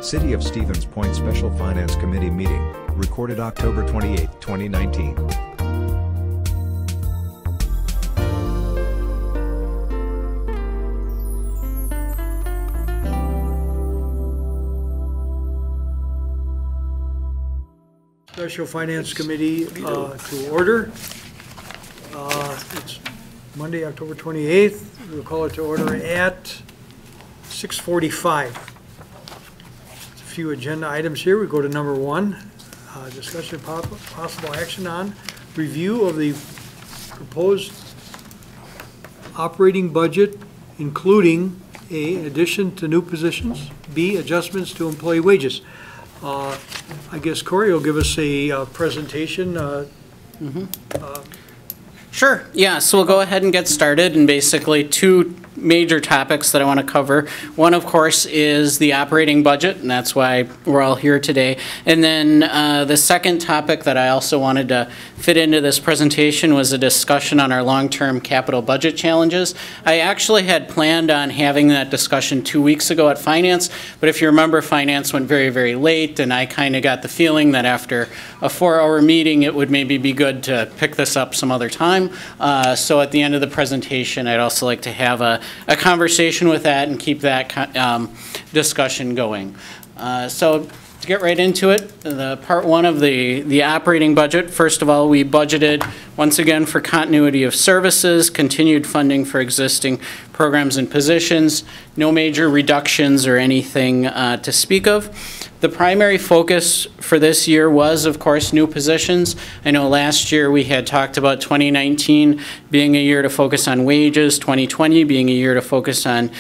City of Stevens Point Special Finance Committee meeting, recorded October 28, 2019. Special Finance Committee to order. It's Monday, October 28th. We'll call it to order at 6:45. A few agenda items here. We go to number one, discussion of possible action on review of the proposed operating budget, including A, addition to new positions, B, adjustments to employee wages. I guess Corey will give us a presentation. Sure, yeah, so we'll go ahead and get started, and basically two major topics that I want to cover. One, of course, is the operating budget, and that's why we're all here today. And then the second topic that I also wanted to fit into this presentation was a discussion on our long-term capital budget challenges. I actually had planned on having that discussion 2 weeks ago at Finance, but if you remember, Finance went very, very late, and I kind of got the feeling that after a 4-hour meeting, it would maybe be good to pick this up some other time. So at the end of the presentation, I'd also like to have a conversation with that and keep that discussion going. So to get right into it, the part one of the operating budget, first of all, we budgeted once again for continuity of services, continued funding for existing programs and positions, no major reductions or anything to speak of. The primary focus for this year was, of course, new positions. I know last year we had talked about 2019 being a year to focus on wages, 2020 being a year to focus on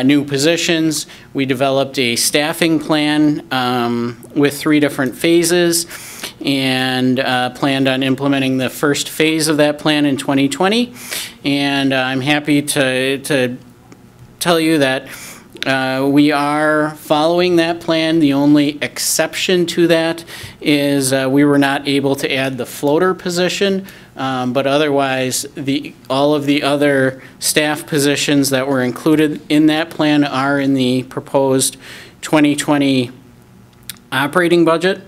new positions. We developed a staffing plan with 3 different phases and planned on implementing the first phase of that plan in 2020. And I'm happy to tell you that we are following that plan. The only exception to that is we were not able to add the floater position, but otherwise all of the other staff positions that were included in that plan are in the proposed 2020 operating budget.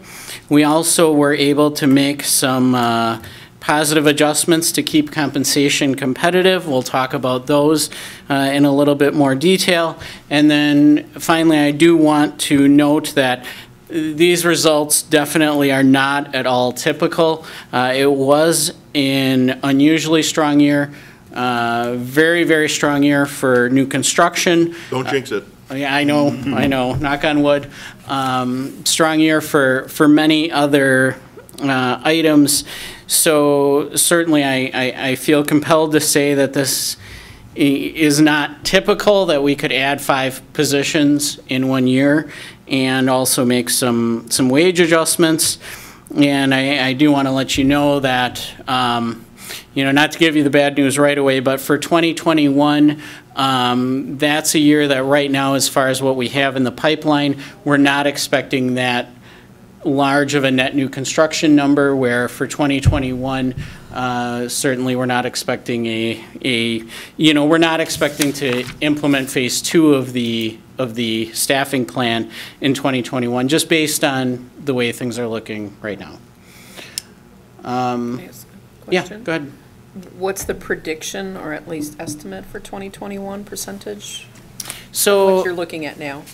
We also were able to make some positive adjustments to keep compensation competitive. We'll talk about those in a little bit more detail. And then finally, I do want to note that these results definitely are not at all typical. It was an unusually strong year, very, very strong year for new construction. Don't jinx it. Yeah, I know, knock on wood. Strong year for many other items. So certainly I feel compelled to say that this is not typical, that we could add 5 positions in 1 year and also make some wage adjustments. And I do want to let you know that, not to give you the bad news right away, but for 2021, that's a year that right now, as far as what we have in the pipeline, we're not expecting that large of a net new construction number, where for 2021 certainly we're not expecting we're not expecting to implement phase 2 of the staffing plan in 2021, just based on the way things are looking right now. Can I ask a question? Yeah, go ahead. What's the prediction, or at least estimate, for 2021 percentage? So what you're looking at now?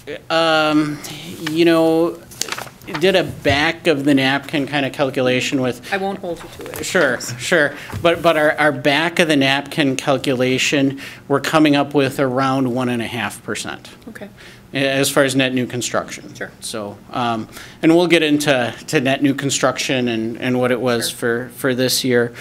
Did a back of the napkin kind of calculation with. I won't hold you to it. Sure. But our back of the napkin calculation, we're coming up with around 1.5%. Okay. As far as net new construction. Sure. So, and we'll get into net new construction and what it was for this year.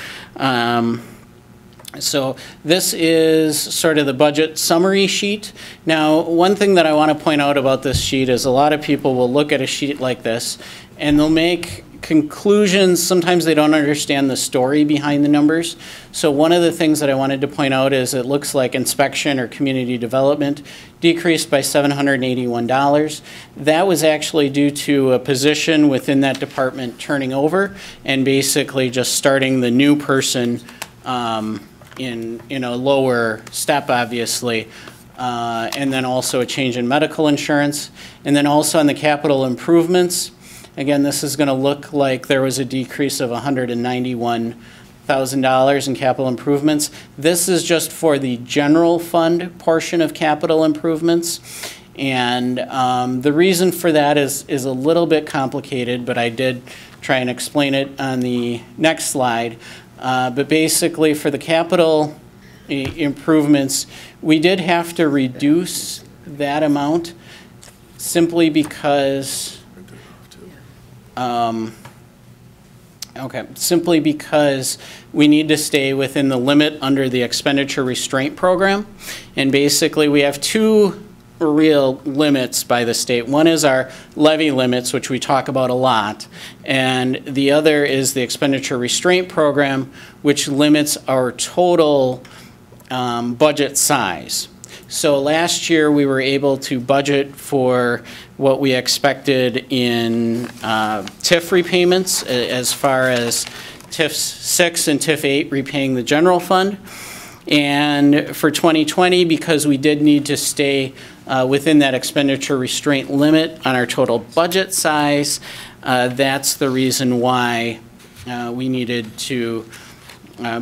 So this is sort of the budget summary sheet. Now, one thing that I want to point out about this sheet is a lot of people will look at a sheet like this and they'll make conclusions. Sometimes they don't understand the story behind the numbers. So one of the things that I wanted to point out is it looks like inspection or community development decreased by $781. That was actually due to a position within that department turning over and basically just starting the new person in a lower step, obviously, and then also a change in medical insurance. And then also on the capital improvements, again, this is going to look like there was a decrease of $191,000 in capital improvements. This is just for the general fund portion of capital improvements. And the reason for that is a little bit complicated, but I did try and explain it on the next slide. But basically, for the capital improvements, we did have to reduce that amount simply because, simply because we need to stay within the limit under the expenditure restraint program. And basically, we have two real limits by the state. One is our levy limits, which we talk about a lot, and the other is the expenditure restraint program, which limits our total budget size. So last year we were able to budget for what we expected in TIF repayments as far as TIF 6 and TIF 8 repaying the general fund. And for 2020, because we did need to stay within that expenditure restraint limit on our total budget size, that's the reason why we needed to,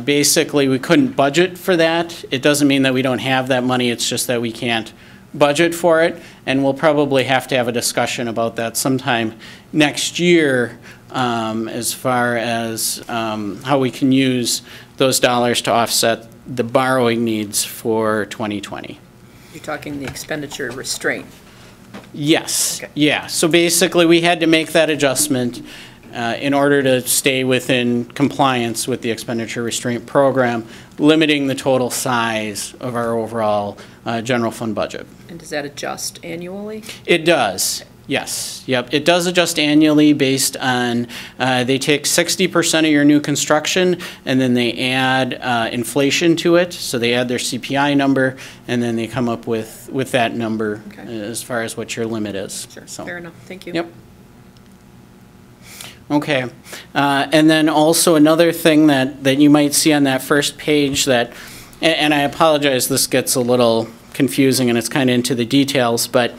basically we couldn't budget for that. It doesn't mean that we don't have that money, it's just that we can't budget for it. And we'll probably have to have a discussion about that sometime next year as far as how we can use those dollars to offset the borrowing needs for 2020. You're talking the expenditure restraint. Yes, Okay. yeah. So basically, we had to make that adjustment in order to stay within compliance with the expenditure restraint program, limiting the total size of our overall general fund budget. And does that adjust annually? It does, yes. Yep, it does adjust annually based on, they take 60% of your new construction and then they add inflation to it. So they add their CPI number and then they come up with that number Okay. as far as what your limit is. Sure, So, fair enough, thank you. Yep. Okay, and then also another thing that you might see on that first page that, and I apologize, this gets a little confusing and it's kind of into the details, but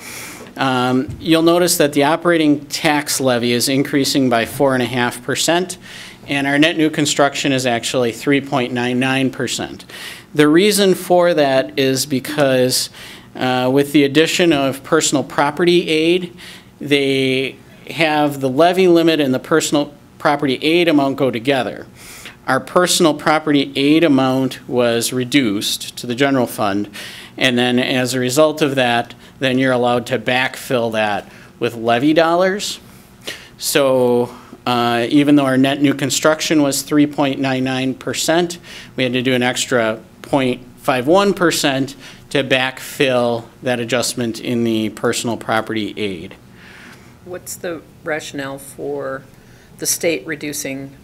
you'll notice that the operating tax levy is increasing by 4.5%, and our net new construction is actually 3.99%. The reason for that is because with the addition of personal property aid, they have the levy limit and the personal property aid amount go together. Our personal property aid amount was reduced to the general fund, and then as a result of that, then you're allowed to backfill that with levy dollars. So even though our net new construction was 3.99%, we had to do an extra 0.51% to backfill that adjustment in the personal property aid. What's the rationale for the state reducing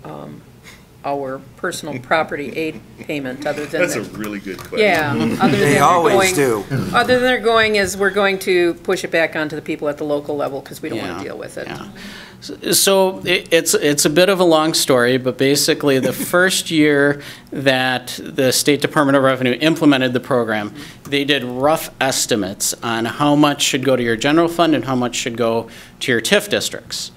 our personal property aid payment other than? That's a really good question. Yeah, other than They they're always going, do. other than they're going is we're going to push it back onto the people at the local level because we don't want Yeah, to deal with it. yeah. So it's a bit of a long story, but basically the first year that the State Department of Revenue implemented the program, they did rough estimates on how much should go to your general fund and how much should go to your TIF districts.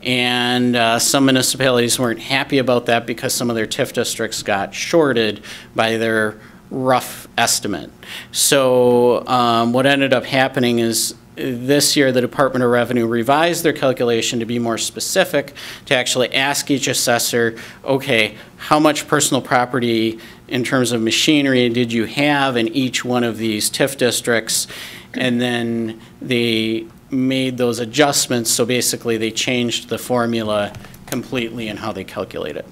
And some municipalities weren't happy about that because some of their TIF districts got shorted by their rough estimate. So what ended up happening is this year the Department of Revenue revised their calculation to be more specific, to actually ask each assessor, okay, how much personal property in terms of machinery did you have in each one of these TIF districts? And then they made those adjustments, so basically they changed the formula completely in how they calculate it.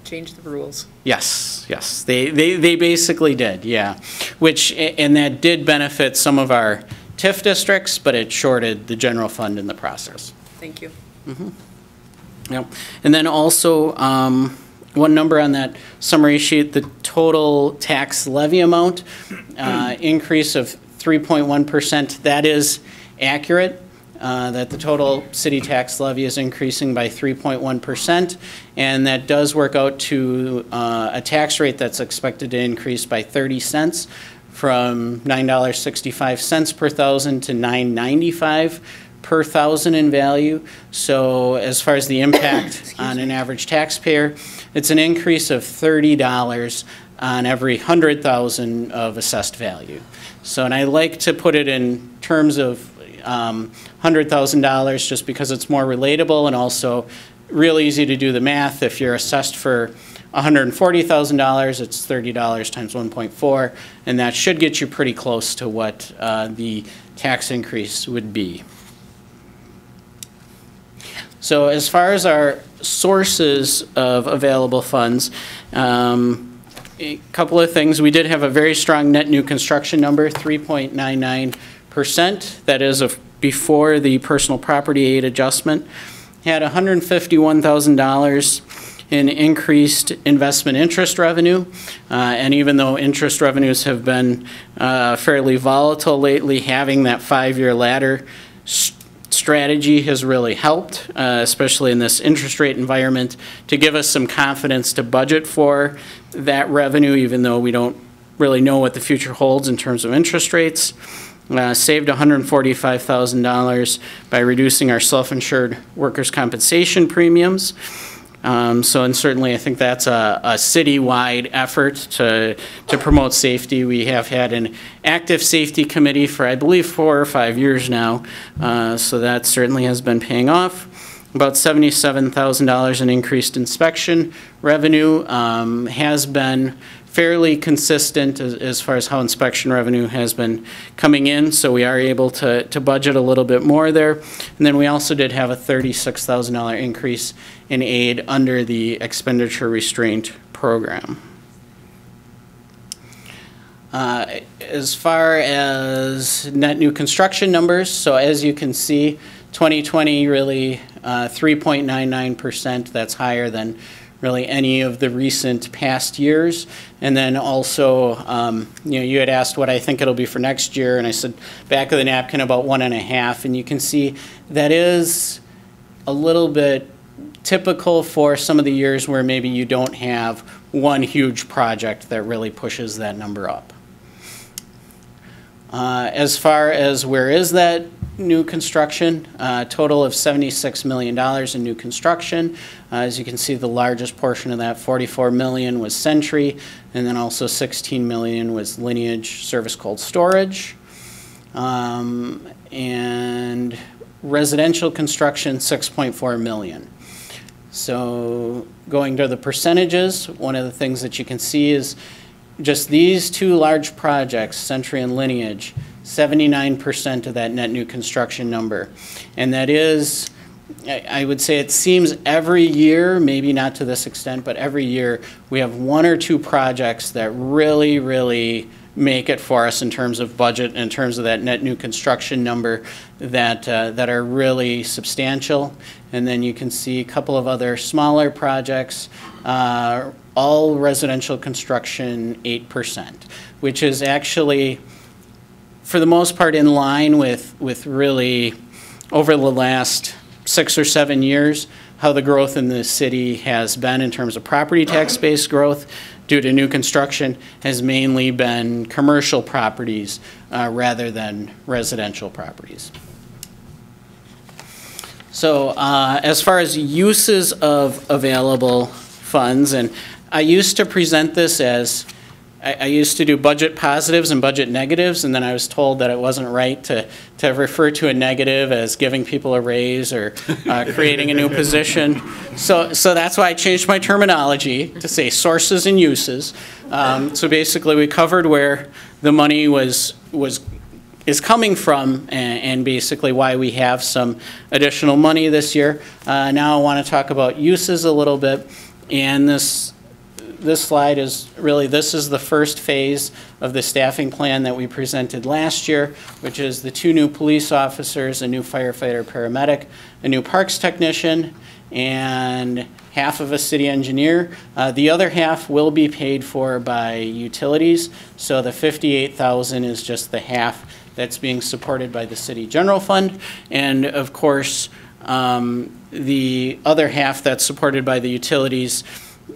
Change the rules. Yes, yes, they basically did, yeah. Which, and that did benefit some of our TIF districts, but it shorted the general fund in the process. Thank you. Yep. And then also, one number on that summary sheet, the total tax levy amount, increase of 3.1%, that is accurate, that the total city tax levy is increasing by 3.1%, and that does work out to a tax rate that's expected to increase by 30 cents from $9.65 per thousand to $9.95 per thousand in value. So as far as the impact on an average taxpayer, it's an increase of $30 on every 100,000 of assessed value. So, and I like to put it in terms of $100,000 just because it's more relatable and also real easy to do the math. If you're assessed for $140,000, it's $30 times 1.4, and that should get you pretty close to what the tax increase would be. So as far as our sources of available funds, a couple of things. We did have a very strong net new construction number, 3.99%. That is before the personal property aid adjustment. Had $151,000 in increased investment interest revenue. And even though interest revenues have been fairly volatile lately, having that 5-year ladder strategy has really helped, especially in this interest rate environment, to give us some confidence to budget for that revenue, even though we don't really know what the future holds in terms of interest rates. Saved $145,000 by reducing our self-insured workers' compensation premiums. And certainly I think that's a citywide effort to promote safety. We have had an active safety committee for, I believe, 4 or 5 years now. So that certainly has been paying off. About $77,000 in increased inspection revenue has been fairly consistent as far as how inspection revenue has been coming in, so we are able to budget a little bit more there. And then we also did have a $36,000 increase in aid under the expenditure restraint program. As far as net new construction numbers, so as you can see, 2020 really 3.99%, that's higher than really any of the recent past years. And then also, you had asked what I think it'll be for next year, and I said back of the napkin about 1.5, and you can see that is a little bit typical for some of the years where maybe you don't have one huge project that really pushes that number up. As far as where is that new construction, total of $76 million in new construction. As you can see, the largest portion of that, $44 million, was Century, and then also $16 million was Lineage Service Cold Storage. And residential construction, $6.4 million. So going to the percentages, one of the things that you can see is just these two large projects, Century and Lineage, 79% of that net new construction number. And that is, I would say it seems every year, maybe not to this extent, but every year we have 1 or 2 projects that really make it for us in terms of budget, in terms of that net new construction number that are really substantial. And then you can see a couple of other smaller projects, all residential construction 8%, which is actually, for the most part, in line with really over the last 6 or 7 years, how the growth in the city has been in terms of property tax-based growth due to new construction has mainly been commercial properties rather than residential properties. So as far as uses of available funds, and I used to present this as, I used to do budget positives and budget negatives, and then I was told that it wasn't right to refer to a negative as giving people a raise or creating a new position. So that's why I changed my terminology to say sources and uses. So basically we covered where the money is coming from and basically why we have some additional money this year. Now I want to talk about uses a little bit, and this slide is really, this is the first phase of the staffing plan that we presented last year, which is the 2 new police officers, a new firefighter paramedic, a new parks technician, and half of a city engineer. The other half will be paid for by utilities, so the $58,000 is just the half that's being supported by the city general fund, and of course the other half that's supported by the utilities,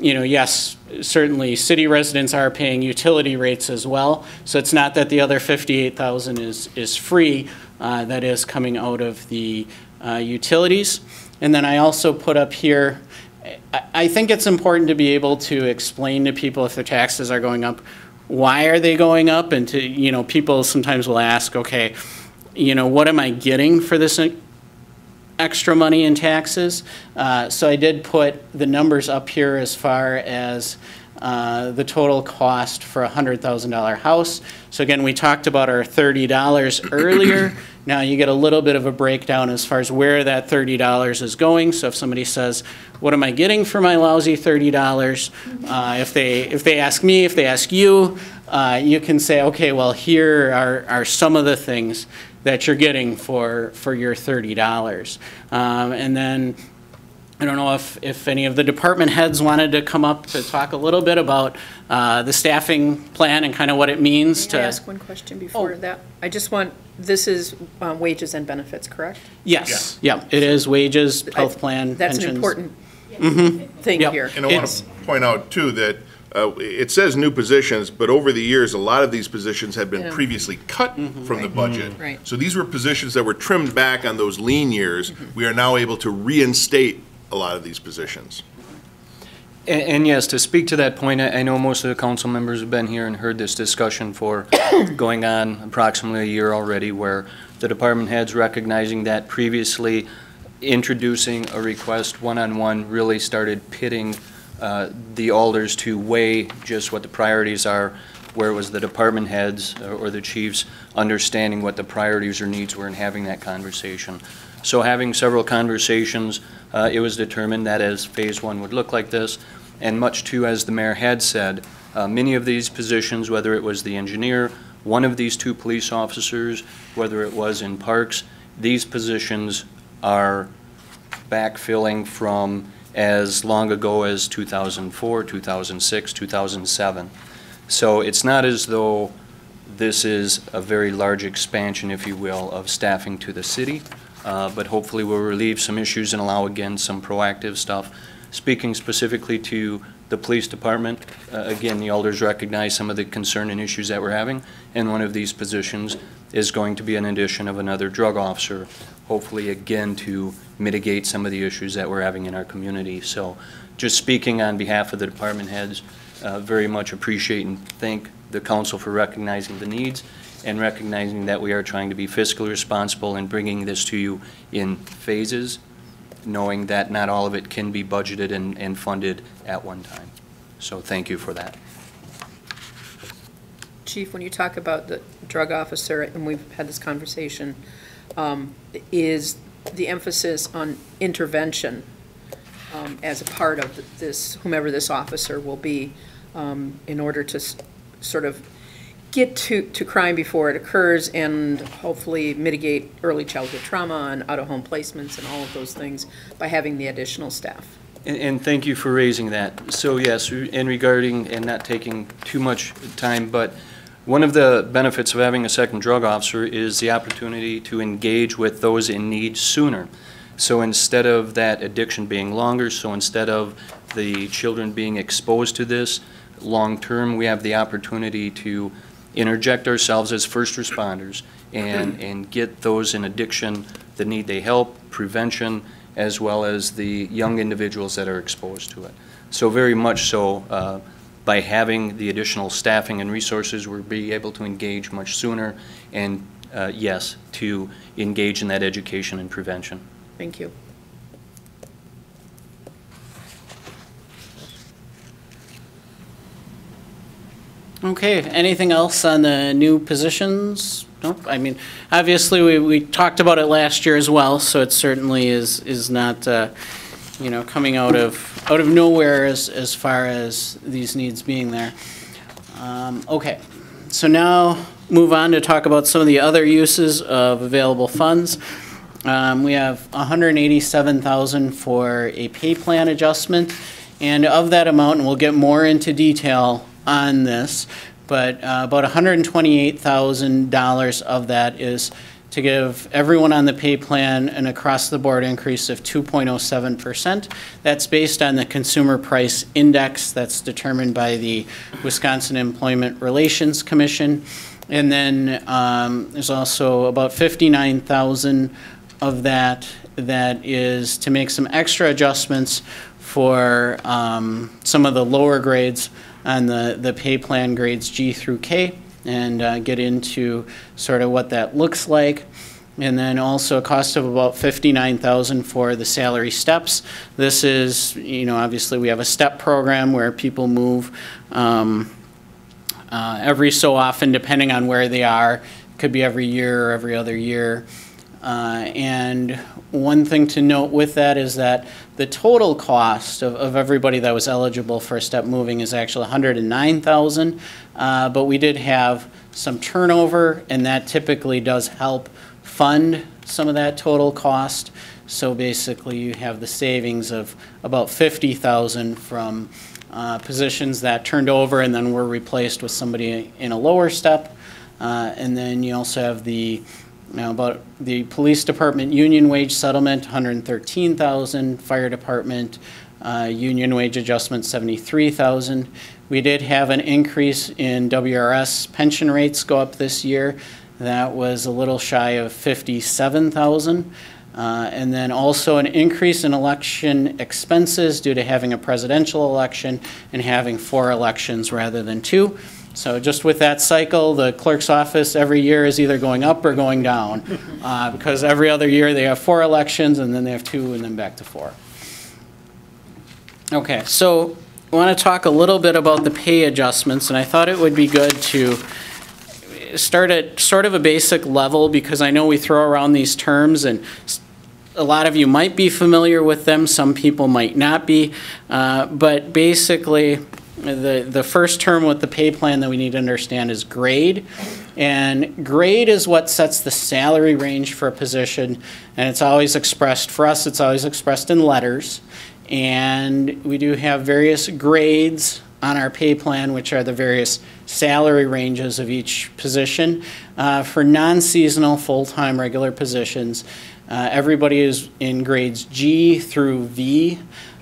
yes, certainly city residents are paying utility rates as well. So it's not that the other 58,000 is free. That is coming out of the utilities. And then I also put up here, I think it's important to be able to explain to people if their taxes are going up, why are they going up? And to, you know, people sometimes will ask, okay, you know, what am I getting for this extra money in taxes? So I did put the numbers up here as far as the total cost for a $100,000 house. So again, we talked about our $30 earlier. Now you get a little bit of a breakdown as far as where that $30 is going. So if somebody says, what am I getting for my lousy $30? If they ask me, if they ask you, you can say, okay, well, here are some of the things that you're getting for your $30. And then I don't know if any of the department heads wanted to come up to talk a little bit about the staffing plan and kind of what it means to. May I ask one question before that? I just want, this is wages and benefits, correct? Yes, yeah, it is wages, health plan, That's pensions. an important thing Yep. here. And I want to point out, too, that it says new positions, but over the years, a lot of these positions had been Yeah. previously cut from the budget. Right. So these were positions that were trimmed back on those lean years. We are now able to reinstate a lot of these positions. And yes, to speak to that point, I know most of the council members have been here and heard this discussion for going on approximately a year already, where the department heads recognizing that previously introducing a request one-on-one really started pitting the alders to weigh just what the priorities are, where it was the department heads or the chiefs understanding what the priorities or needs were and having that conversation. So having several conversations, it was determined that as phase one would look like this, and much too as the mayor had said, many of these positions, whether it was the engineer, one of these two police officers, whether it was in parks, these positions are backfilling from as long ago as 2004, 2006, 2007. So it's not as though this is a very large expansion, if you will, of staffing to the city, but hopefully we'll relieve some issues and allow, again, some proactive stuff. Speaking specifically to the police department, again, the alders recognize some of the concern and issues that we're having, and one of these positions is going to be an addition of another drug officer, hopefully, again, to mitigate some of the issues that we're having in our community. So just speaking on behalf of the department heads, very much appreciate and thank the council for recognizing the needs and recognizing that we are trying to be fiscally responsible and bringing this to you in phases, knowing that not all of it can be budgeted and funded at one time. So thank you for that. Chief, when you talk about the drug officer, and we've had this conversation, is the emphasis on intervention as a part of this, whomever this officer will be, in order to sort of get to crime before it occurs and hopefully mitigate early childhood trauma and out-of-home placements and all of those things by having the additional staff. And thank you for raising that. So yes, in regarding, and not taking too much time, but one of the benefits of having a second drug officer is the opportunity to engage with those in need sooner. So instead of that addiction being longer, so instead of the children being exposed to this long-term, we have the opportunity to interject ourselves as first responders and get those in addiction that need the help, prevention, as well as the young individuals that are exposed to it. So very much so, by having the additional staffing and resources, we'll be able to engage much sooner and, yes, to engage in that education and prevention. Thank you. Okay, anything else on the new positions? Nope, I mean, obviously, we talked about it last year as well, so it certainly is not, you know, coming out of nowhere as far as these needs being there. Okay, so now move on to talk about some of the other uses of available funds. We have $187,000 for a pay plan adjustment, and of that amount, and we'll get more into detail on this, but about $128,000 of that is to give everyone on the pay plan an across-the-board increase of 2.07%. That's based on the Consumer Price Index that's determined by the Wisconsin Employment Relations Commission. And then there's also about 59,000 of that is to make some extra adjustments for some of the lower grades on the pay plan, grades G through K, and get into sort of what that looks like. And then also a cost of about $59,000 for the salary steps. This is, obviously we have a step program where people move every so often, depending on where they are. It could be every year or every other year. And one thing to note with that is that the total cost of everybody that was eligible for a step moving is actually $109,000, but we did have some turnover, and that typically does help fund some of that total cost. So basically, you have the savings of about $50,000 from positions that turned over and then were replaced with somebody in a lower step, and then you also have about the police department union wage settlement, $113,000, fire department union wage adjustment, $73,000. We did have an increase in WRS pension rates go up this year. That was a little shy of $57,000. And then also an increase in election expenses due to having a presidential election and having 4 elections rather than 2. So just with that cycle, the clerk's office every year is either going up or going down, because every other year they have 4 elections and then they have 2 and then back to 4. Okay, so I want to talk a little bit about the pay adjustments, and I thought it would be good to start at sort of a basic level, because I know we throw around these terms and a lot of you might be familiar with them, some people might not be, but basically the first term with the pay plan that we need to understand is grade. And grade is what sets the salary range for a position, and it's always expressed, for us it's always expressed in letters. And we do have various grades on our pay plan, which are the various salary ranges of each position. For non-seasonal, full-time, regular positions, everybody is in grades G through V.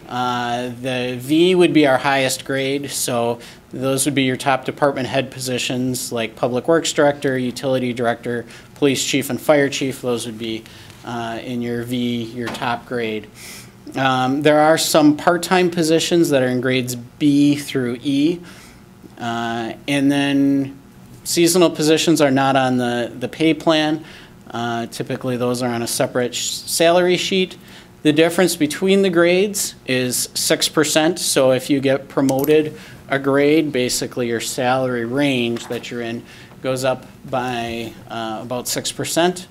The V would be our highest grade, so those would be your top department head positions like Public Works Director, Utility Director, Police Chief, and Fire Chief. Those would be in your V, your top grade. There are some part-time positions that are in grades B through E, and then seasonal positions are not on the pay plan. Typically those are on a separate salary sheet. The difference between the grades is 6%, so if you get promoted a grade, basically your salary range that you're in goes up by about 6%.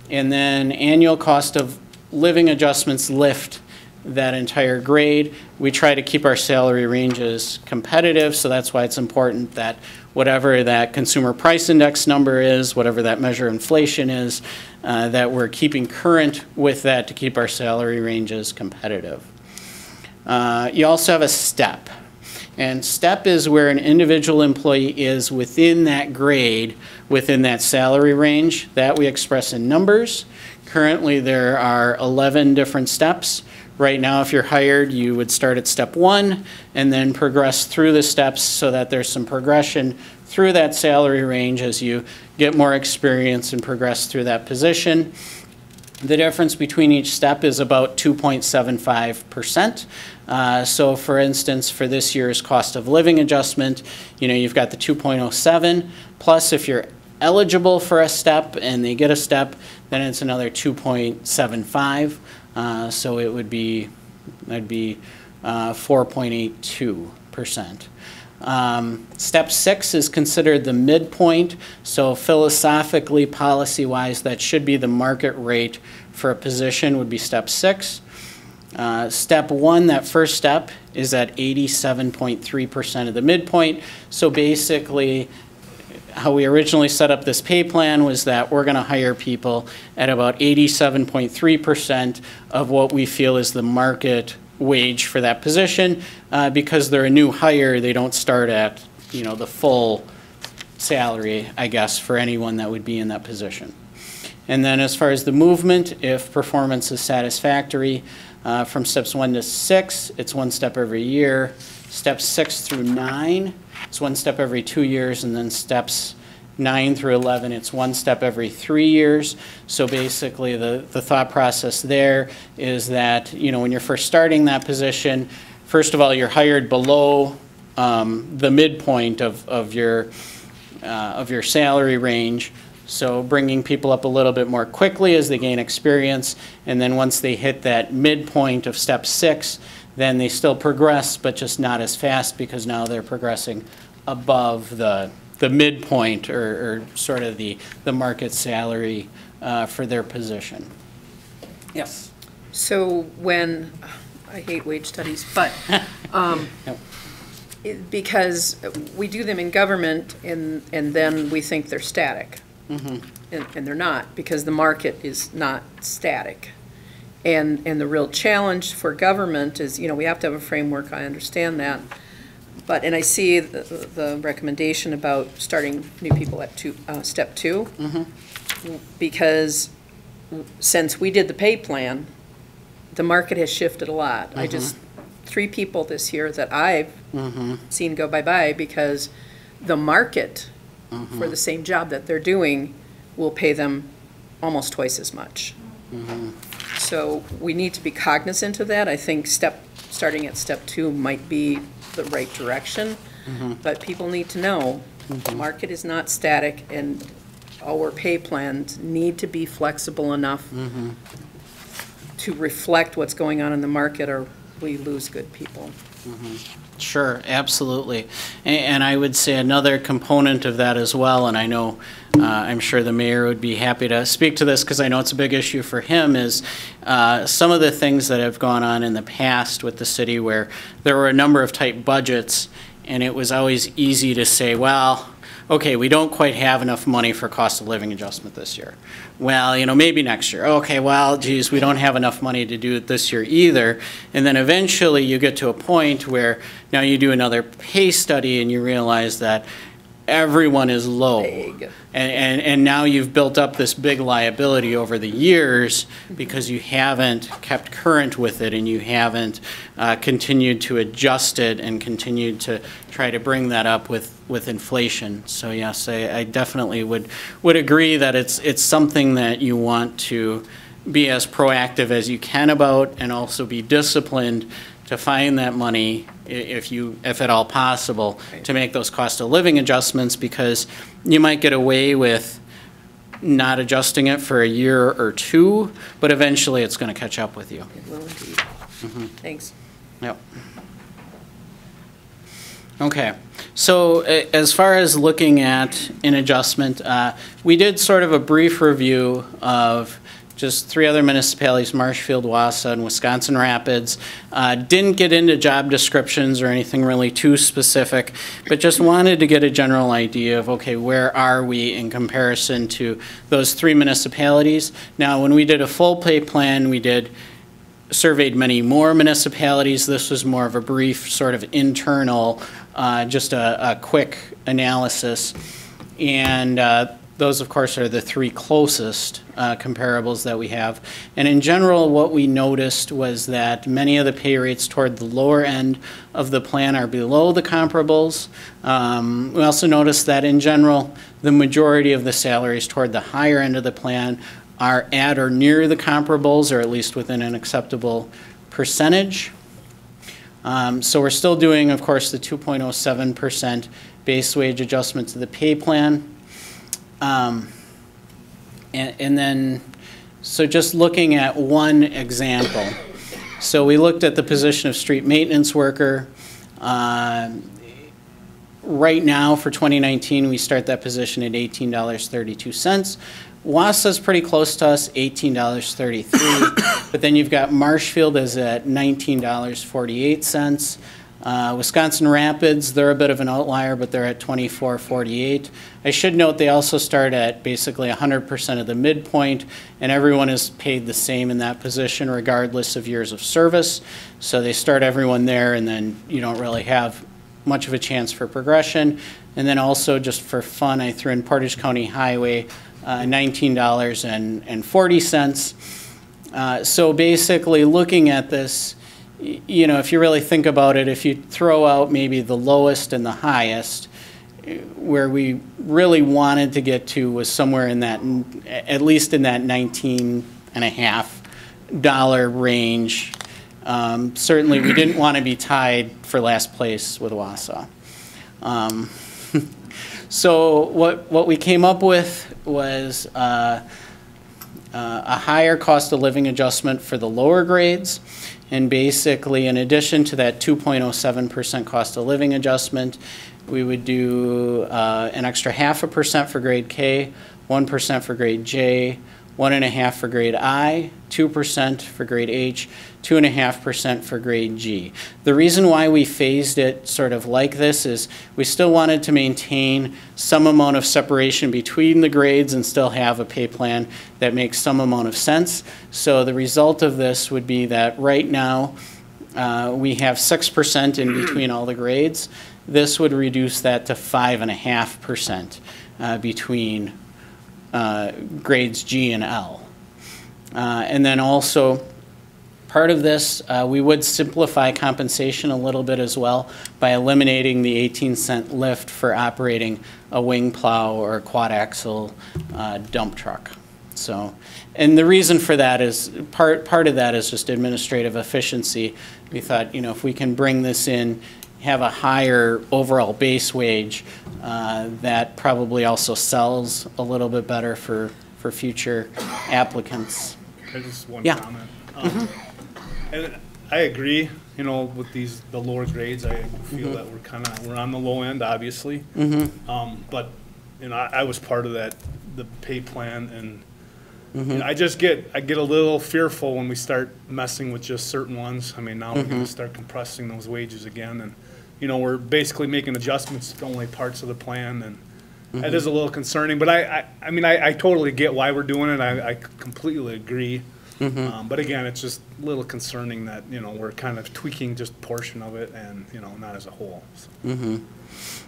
And then annual cost of living adjustments lift that entire grade. We try to keep our salary ranges competitive, so that's why it's important that whatever that consumer price index number is, whatever that measure of inflation is, that we're keeping current with that to keep our salary ranges competitive. You also have a step. And step is where an individual employee is within that grade, within that salary range. That we express in numbers. Currently there are 11 different steps. Right now, if you're hired, you would start at step 1 and then progress through the steps so that there's some progression through that salary range as you get more experience and progress through that position. The difference between each step is about 2.75%. So for instance, for this year's cost of living adjustment, you've got the 2.07, plus if you're eligible for a step and they get a step, then it's another 2.75. So it would be, that'd be 4.82%. Step 6 is considered the midpoint, so philosophically, policy-wise, that should be the market rate for a position would be step 6. Step 1, that first step, is at 87.3% of the midpoint. So basically, how we originally set up this pay plan was that we're going to hire people at about 87.3% of what we feel is the market wage for that position. Because they're a new hire, they don't start at the full salary, I guess, for anyone that would be in that position. And then as far as the movement, if performance is satisfactory, from steps 1 to 6, it's 1 step every year. Steps 6 through 9, it's 1 step every 2 years, and then steps 9 through 11, it's 1 step every 3 years. So basically, the thought process there is that, when you're first starting that position, first of all, you're hired below the midpoint of your salary range. So bringing people up a little bit more quickly as they gain experience, and then once they hit that midpoint of step 6, then they still progress, but just not as fast because now they're progressing above the midpoint or sort of the market salary for their position. Yes. So when, I hate wage studies, but Yep. because we do them in government and then we think they're static. And they're not, because the market is not static. And the real challenge for government is, we have to have a framework, I understand that. But, and I see the recommendation about starting new people at step 2. Because since we did the pay plan, the market has shifted a lot. I just, 3 people this year that I've seen go bye-bye because the market for the same job that they're doing will pay them almost twice as much. So we need to be cognizant of that. I think starting at step 2 might be the right direction, but people need to know the market is not static and our pay plans need to be flexible enough to reflect what's going on in the market, or we lose good people. Sure, absolutely. And I would say another component of that as well, and I know, I'm sure the mayor would be happy to speak to this because I know it's a big issue for him, is some of the things that have gone on in the past with the city where there were a number of tight budgets, and it was always easy to say, well, okay, we don't quite have enough money for cost of living adjustment this year. Well, maybe next year. Okay, well, geez, we don't have enough money to do it this year either. And then eventually you get to a point where now you do another pay study and you realize that everyone is low. Big. And now you've built up this big liability over the years because you haven't kept current with it and you haven't continued to adjust it and continued to try to bring that up with inflation. So yes, I definitely would agree that it's something that you want to be as proactive as you can about and also be disciplined to find that money, if at all possible, to make those cost of living adjustments, because you might get away with not adjusting it for a year or 2, but eventually it's going to catch up with you. It will indeed. Thanks. Yep. Okay, so as far as looking at an adjustment, we did sort of a brief review of just 3 other municipalities, Marshfield, Wausau, and Wisconsin Rapids. Didn't get into job descriptions or anything really too specific, but just wanted to get a general idea of, okay, where are we in comparison to those 3 municipalities? Now, when we did a full pay plan, we surveyed many more municipalities. This was more of a brief sort of internal, just a quick analysis. And those, of course, are the 3 closest comparables that we have. And in general, what we noticed was that many of the pay rates toward the lower end of the plan are below the comparables. We also noticed that in general, the majority of the salaries toward the higher end of the plan are at or near the comparables, or at least within an acceptable percentage. So we're still doing, of course, the 2.07% base wage adjustment to the pay plan. And then, so just looking at one example. So we looked at the position of street maintenance worker. Right now, for 2019, we start that position at $18.32. Wausau's pretty close to us, $18.33. But then you've got Marshfield is at $19.48. Wisconsin Rapids, they're a bit of an outlier, but they're at $24.48. I should note they also start at basically 100% of the midpoint, and everyone is paid the same in that position regardless of years of service. So they start everyone there, and then you don't really have much of a chance for progression. And then also, just for fun, I threw in Portage County Highway. $19.40. So basically, looking at this, you know, if you really think about it, if you throw out maybe the lowest and the highest, where we really wanted to get to was somewhere in that, at least in that $19.50 range. Certainly, we didn't want to be tied for last place with Wausau. So what we came up with was a higher cost of living adjustment for the lower grades. And basically, in addition to that 2.07% cost of living adjustment, we would do an extra 0.5% for grade K, 1% for grade J, 1.5% for grade I, 2% for grade H, 2.5% for grade G. The reason why we phased it sort of like this is we still wanted to maintain some amount of separation between the grades and still have a pay plan that makes some amount of sense. So the result of this would be that right now we have 6% in between all the grades. This would reduce that to 5.5% between grades G and L. And then also, part of this, we would simplify compensation a little bit as well by eliminating the 18-cent lift for operating a wing plow or a quad axle dump truck. So, and the reason for that is, part of that is just administrative efficiency. We thought, you know, if we can bring this in, have a higher overall base wage, that probably also sells a little bit better for for future applicants. Just one Yeah. comment. And I agree, you know, with the lower grades, I feel that we're on the low end, obviously. But, you know, I was part of the pay plan, and you know, I get a little fearful when we start messing with just certain ones. I mean, now we're gonna start compressing those wages again, and, you know, we're basically making adjustments to only parts of the plan, and that is a little concerning, but I mean, I totally get why we're doing it. I completely agree. But again, it's just a little concerning that, you know, we're kind of tweaking just a portion of it and, you know, not as a whole. So.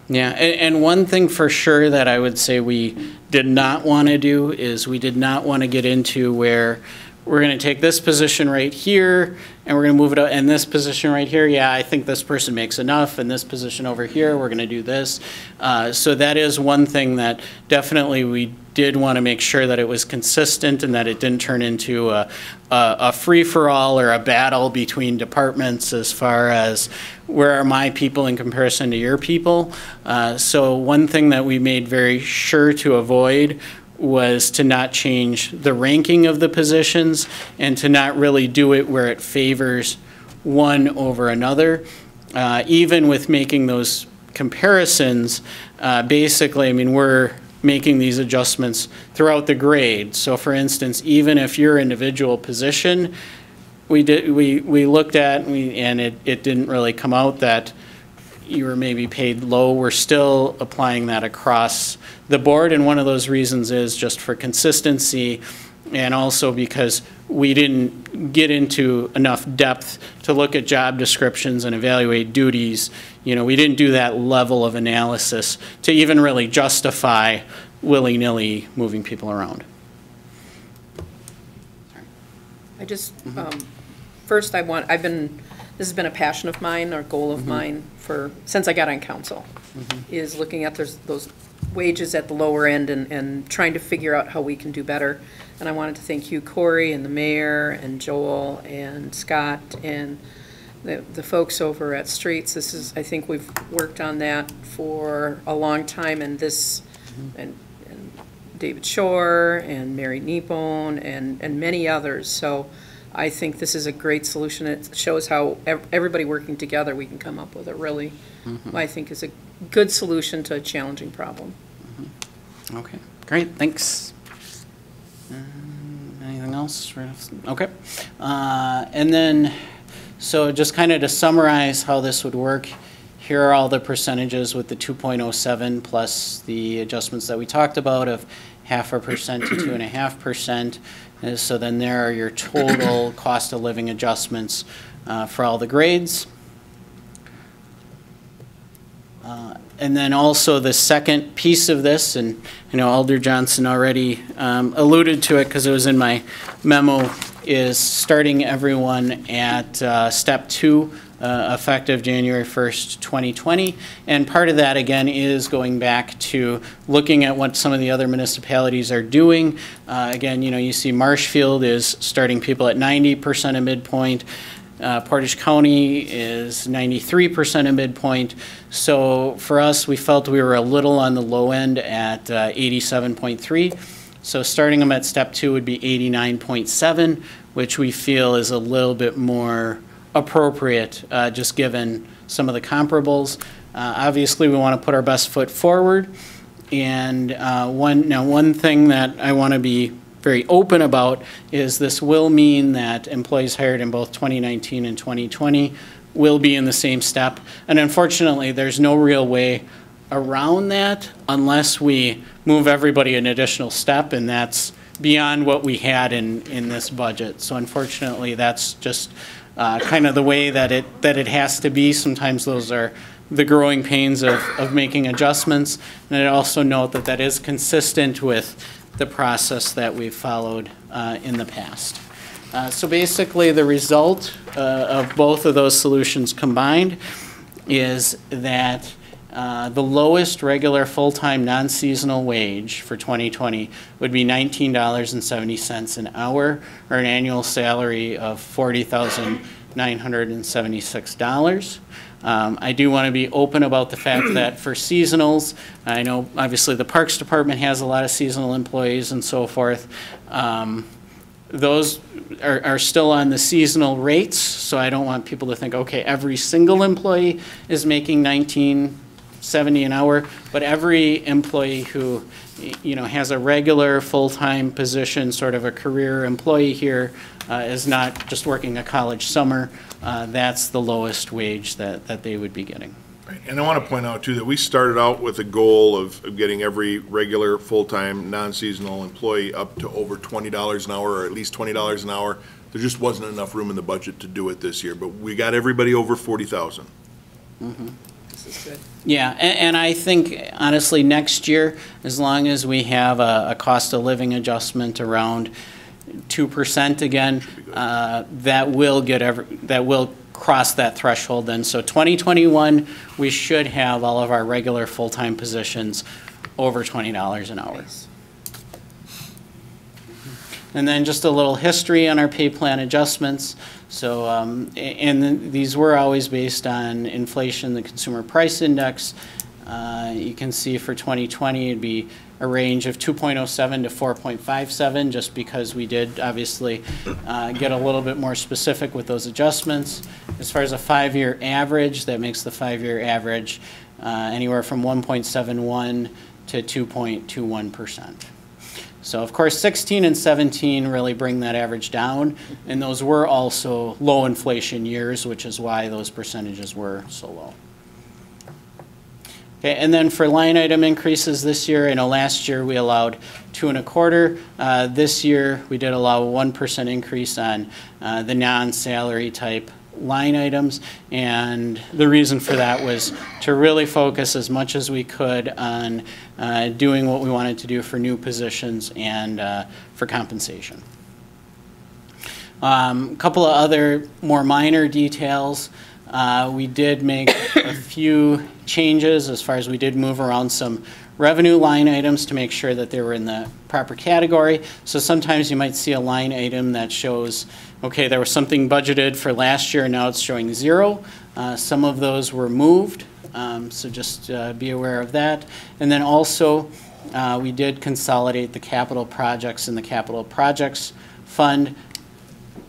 Yeah, and one thing for sure that I would say we did not want to do is we did not want to get into where we're going to take this position right here and we're going to move it up, and this position right here, yeah, I think this person makes enough, and this position over here, we're going to do this. So that is one thing that definitely we did want to make sure that it was consistent and that it didn't turn into a free-for-all or a battle between departments as far as where are my people in comparison to your people. So one thing that we made very sure to avoid was to not change the ranking of the positions and to not really do it where it favors one over another. Even with making those comparisons, basically, I mean, we're making these adjustments throughout the grade. So for instance, even if your individual position, we looked at and it didn't really come out that you were maybe paid low, we're still applying that across the board. And one of those reasons is just for consistency, and also because we didn't get into enough depth to look at job descriptions and evaluate duties. You know, we didn't do that level of analysis to even really justify willy-nilly moving people around. I just, first this has been a passion of mine, or goal of mine since I got on council, is looking at those wages at the lower end and trying to figure out how we can do better. And I wanted to thank you, Corey, and the mayor, and Joel, and Scott, and the folks over at Streets. I think we've worked on that for a long time, and and David Shore, and Mary Nepone, and many others. So I think this is a great solution. It shows how everybody working together, we can come up with a really, I think is a good solution to a challenging problem. Okay, great, thanks. Anything else? Okay. And then, so just kind of to summarize how this would work, here are all the percentages with the 2.07 plus the adjustments that we talked about of 0.5% to 2.5%. So then there are your total cost of living adjustments for all the grades. And then also the second piece of this, and I know Alder Johnson already alluded to it because it was in my memo, is starting everyone at step 2, effective January 1st, 2020. And part of that, again, is going back to looking at what some of the other municipalities are doing. Again, you see Marshfield is starting people at 90% of midpoint. Portage County is 93% of midpoint. So for us, we felt we were a little on the low end at 87.3. So starting them at step 2 would be 89.7, which we feel is a little bit more appropriate, just given some of the comparables. Obviously, we want to put our best foot forward. And one thing that I want to be very open about is this will mean that employees hired in both 2019 and 2020 will be in the same step. And unfortunately, there's no real way around that unless we move everybody an additional step, and that's beyond what we had in this budget. So unfortunately, that's just kind of the way that it has to be. Sometimes those are the growing pains of making adjustments. And I'd also note that that is consistent with the process that we've followed in the past. So basically, the result of both of those solutions combined is that the lowest regular full-time non-seasonal wage for 2020 would be $19.70 an hour, or an annual salary of $40,976. I do want to be open about the fact that for seasonals, I know obviously the Parks Department has a lot of seasonal employees and so forth. Those are still on the seasonal rates, so I don't want people to think, okay, every single employee is making $19.70 an hour, but every employee who has a regular full-time position, sort of a career employee here, is not just working a college summer. That's the lowest wage that they would be getting. And I want to point out, too, that we started out with a goal of getting every regular, full-time, non-seasonal employee up to over $20 an hour, or at least $20 an hour. There just wasn't enough room in the budget to do it this year, but we got everybody over 40,000. This is good. Yeah, and I think, honestly, next year, as long as we have a cost of living adjustment around 2% again, that will cross that threshold then. So 2021, we should have all of our regular full-time positions over $20 an hour. Nice. And then just a little history on our pay plan adjustments. So, and these were always based on inflation, the consumer price index. You can see for 2020, it'd be a range of 2.07 to 4.57, just because we did obviously get a little bit more specific with those adjustments. As far as a 5-year average, that makes the 5-year average anywhere from 1.71 to 2.21%. So of course, 16 and 17 really bring that average down, and those were also low inflation years, which is why those percentages were so low. Okay, and then for line item increases this year, I know last year we allowed 2 1/4. This year we did allow a 1% increase on the non-salary type line items, and the reason for that was to really focus as much as we could on doing what we wanted to do for new positions and for compensation. A couple of other more minor details. We did make a few changes as far as we did move around some revenue line items to make sure that they were in the proper category. So sometimes you might see a line item that shows, okay, there was something budgeted for last year, and now it's showing 0. Some of those were moved, so just be aware of that. And then also, we did consolidate the capital projects in the capital projects fund.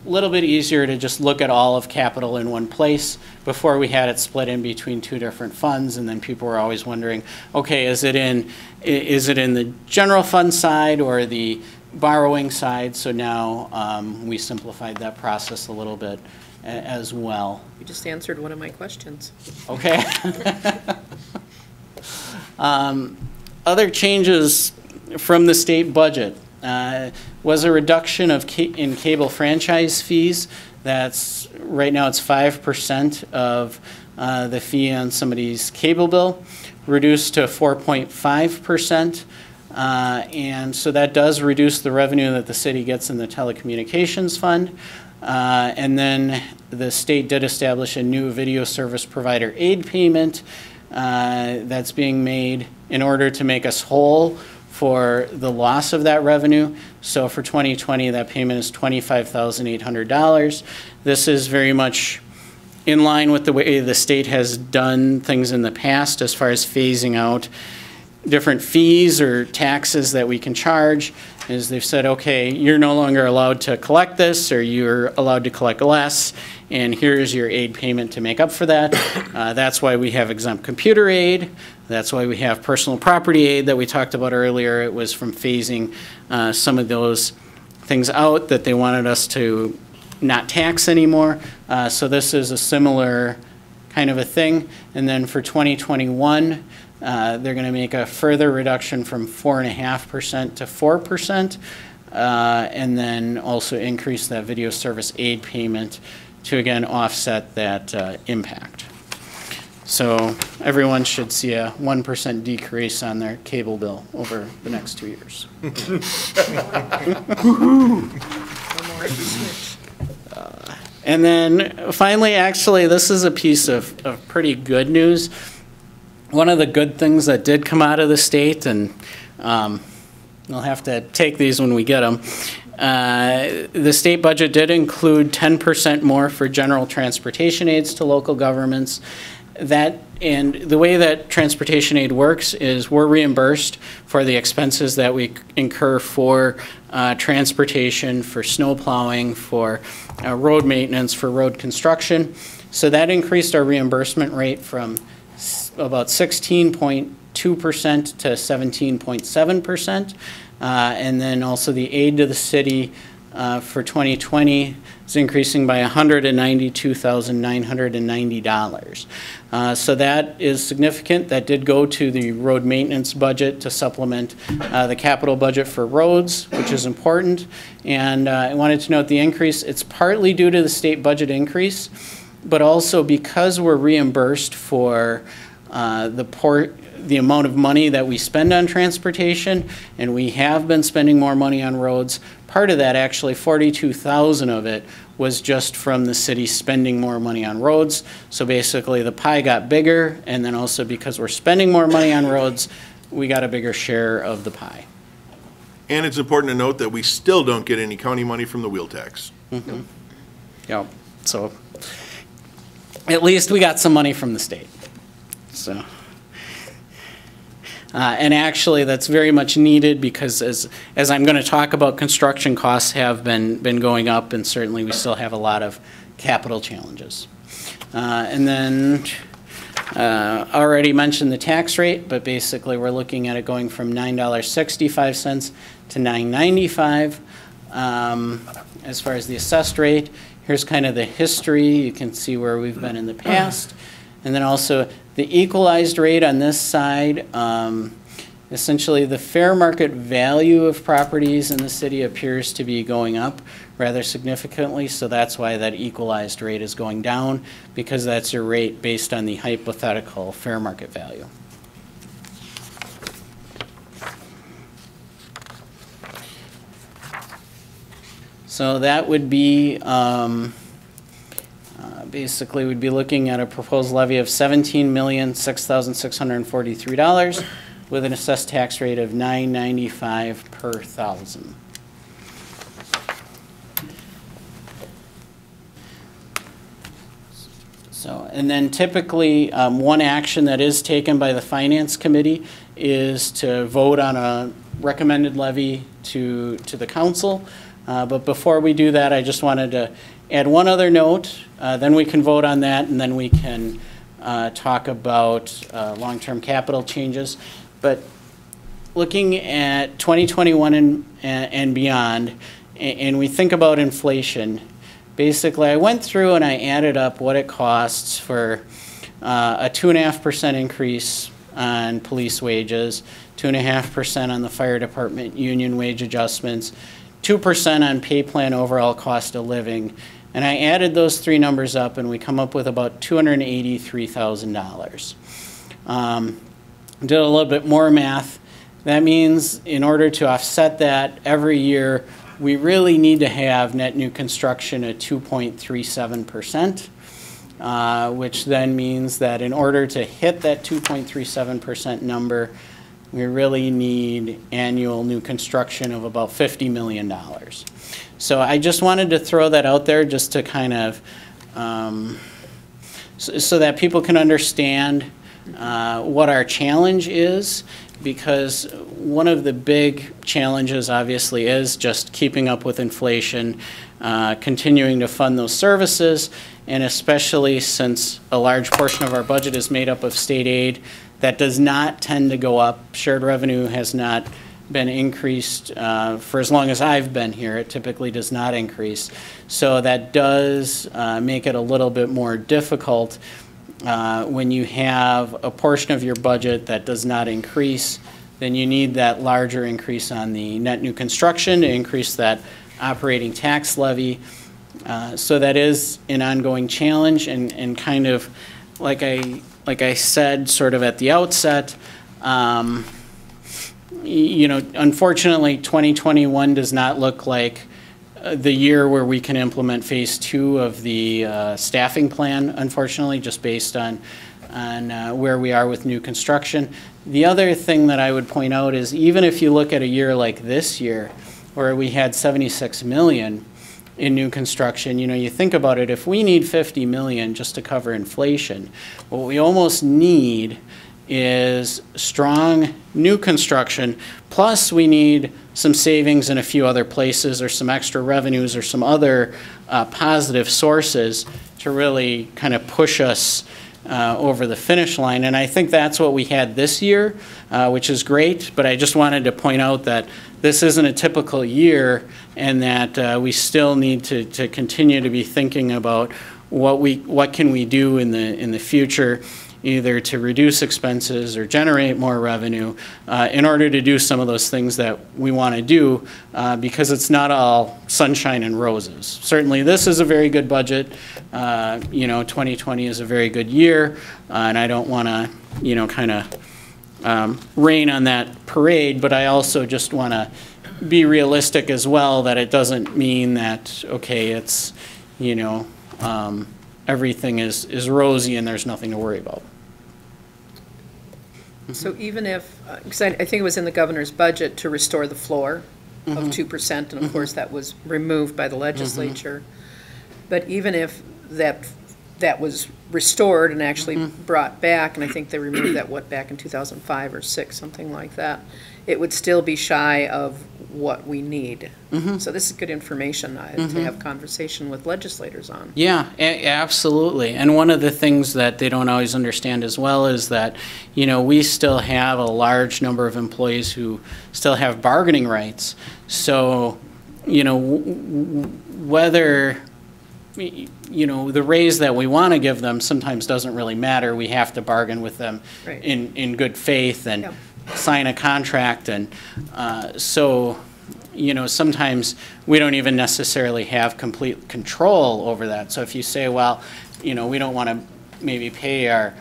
A little bit easier to just look at all of capital in one place. Before, we had it split in between 2 different funds, and then people were always wondering, okay, is it in the general fund side or the borrowing side? So now we simplified that process a little bit as well. You just answered one of my questions. Okay. Other changes from the state budget. Was a reduction in cable franchise fees. That's right now it's 5% of the fee on somebody's cable bill, reduced to 4.5%. And so that does reduce the revenue that the city gets in the telecommunications fund. And then the state did establish a new video service provider aid payment that's being made in order to make us whole for the loss of that revenue. So for 2020, that payment is $25,800. This is very much in line with the way the state has done things in the past as far as phasing out different fees or taxes that we can charge. Is they've said, okay, you're no longer allowed to collect this, or you're allowed to collect less, and here's your aid payment to make up for that. That's why we have exempt computer aid. That's why we have personal property aid that we talked about earlier. It was from phasing some of those things out that they wanted us to not tax anymore. So this is a similar kind of a thing. And then for 2021, they're going to make a further reduction from 4.5% to 4%, and then also increase that video service aid payment to again offset that impact. So everyone should see a 1% decrease on their cable bill over the next 2 years. And then finally, actually, this is a piece of pretty good news. One of the good things that did come out of the state, and we'll have to take these when we get them, the state budget did include 10% more for general transportation aids to local governments. And the way that transportation aid works is we're reimbursed for the expenses that we incur for transportation, for snow plowing, for road maintenance, for road construction. So that increased our reimbursement rate from about 16.2% to 17.7%. And then also the aid to the city for 2020 is increasing by $192,990. So that is significant. That did go to the road maintenance budget to supplement the capital budget for roads, which is important. And I wanted to note the increase, it's partly due to the state budget increase, but also because we're reimbursed for the amount of money that we spend on transportation, and we have been spending more money on roads. Part of that, actually, 42,000 of it was just from the city spending more money on roads. So basically, the pie got bigger, and then also because we're spending more money on roads, we got a bigger share of the pie. And it's important to note that we still don't get any county money from the wheel tax. Mm-hmm. Yeah, so at least we got some money from the state. So, and actually, that's very much needed because as I'm going to talk about, construction costs have been going up, and certainly we still have a lot of capital challenges. And then already mentioned the tax rate, but basically we're looking at it going from $9.65 to $9.95 as far as the assessed rate. Here's kind of the history. You can see where we've been in the past. And then also the equalized rate on this side, essentially the fair market value of properties in the city appears to be going up rather significantly, so that's why that equalized rate is going down, because that's your rate based on the hypothetical fair market value. So that would be basically, we'd be looking at a proposed levy of $17,006,643 with an assessed tax rate of $9.95 per thousand. So, and then typically, one action that is taken by the Finance Committee is to vote on a recommended levy to the council. But before we do that, I just wanted to add one other note, then we can vote on that, and then we can talk about long-term capital changes. But looking at 2021 and beyond, and we think about inflation, basically I went through and I added up what it costs for a 2.5% increase on police wages, 2.5% on the fire department union wage adjustments, 2% on pay plan overall cost of living, And I added those three numbers up, and we come up with about $283,000. Did a little bit more math. That means in order to offset that every year, we really need to have net new construction at 2.37%, which then means that in order to hit that 2.37% number, we really need annual new construction of about $50 million. So I just wanted to throw that out there just to kind of, so that people can understand what our challenge is, because one of the big challenges obviously is just keeping up with inflation, continuing to fund those services, and especially since a large portion of our budget is made up of state aid, that does not tend to go up. Shared revenue has not been increased for as long as I've been here. It typically does not increase. So that does make it a little bit more difficult when you have a portion of your budget that does not increase. Then you need that larger increase on the net new construction to increase that operating tax levy. So that is an ongoing challenge, and kind of like I said sort of at the outset, you know, unfortunately 2021 does not look like the year where we can implement phase 2 of the staffing plan, unfortunately, just based on where we are with new construction. The other thing that I would point out is, even if you look at a year like this year, where we had 76 million in new construction, you know, you think about it, if we need 50 million just to cover inflation, what we almost need is strong new construction, plus we need some savings in a few other places, or some extra revenues, or some other positive sources to really kind of push us over the finish line. And I think that's what we had this year, which is great, but I just wanted to point out that this isn't a typical year, and that we still need to continue to be thinking about what can we do in the future, either to reduce expenses or generate more revenue in order to do some of those things that we want to do, because it's not all sunshine and roses. Certainly this is a very good budget. You know, 2020 is a very good year, and I don't want to, you know, kind of rain on that parade, but I also just want to be realistic as well, that it doesn't mean that, okay, it's, you know, everything is rosy and there's nothing to worry about. So even if, because I think it was in the governor's budget to restore the floor of 2%, and of course that was removed by the legislature. But even if that was restored and actually brought back, and I think they removed that, back in 2005 or 6, something like that, it would still be shy of what we need. So this is good information to have conversation with legislators on. Yeah, absolutely. And one of the things that they don't always understand as well is that, you know, we still have a large number of employees who still have bargaining rights. So, you know, whether, you know, the raise that we want to give them sometimes doesn't really matter. We have to bargain with them in good faith and sign a contract. And so, you know, sometimes we don't even necessarily have complete control over that. So if you say, well, you know, we don't want to maybe pay our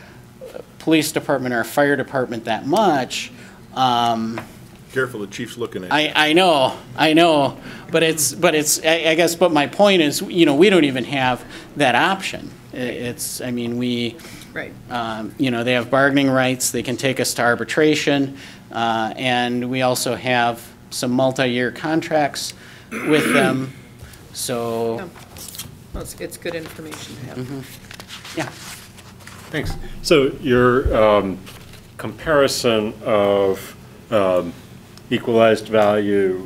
police department or our fire department that much. Careful, the chief's looking at you. I know, but I guess, but my point is, you know, we don't even have that option. It's, I mean, we, you know, they have bargaining rights, they can take us to arbitration, and we also have some multi-year contracts with them, so. Yeah. Well, it's good information to have. Yeah. Thanks. So your comparison of equalized value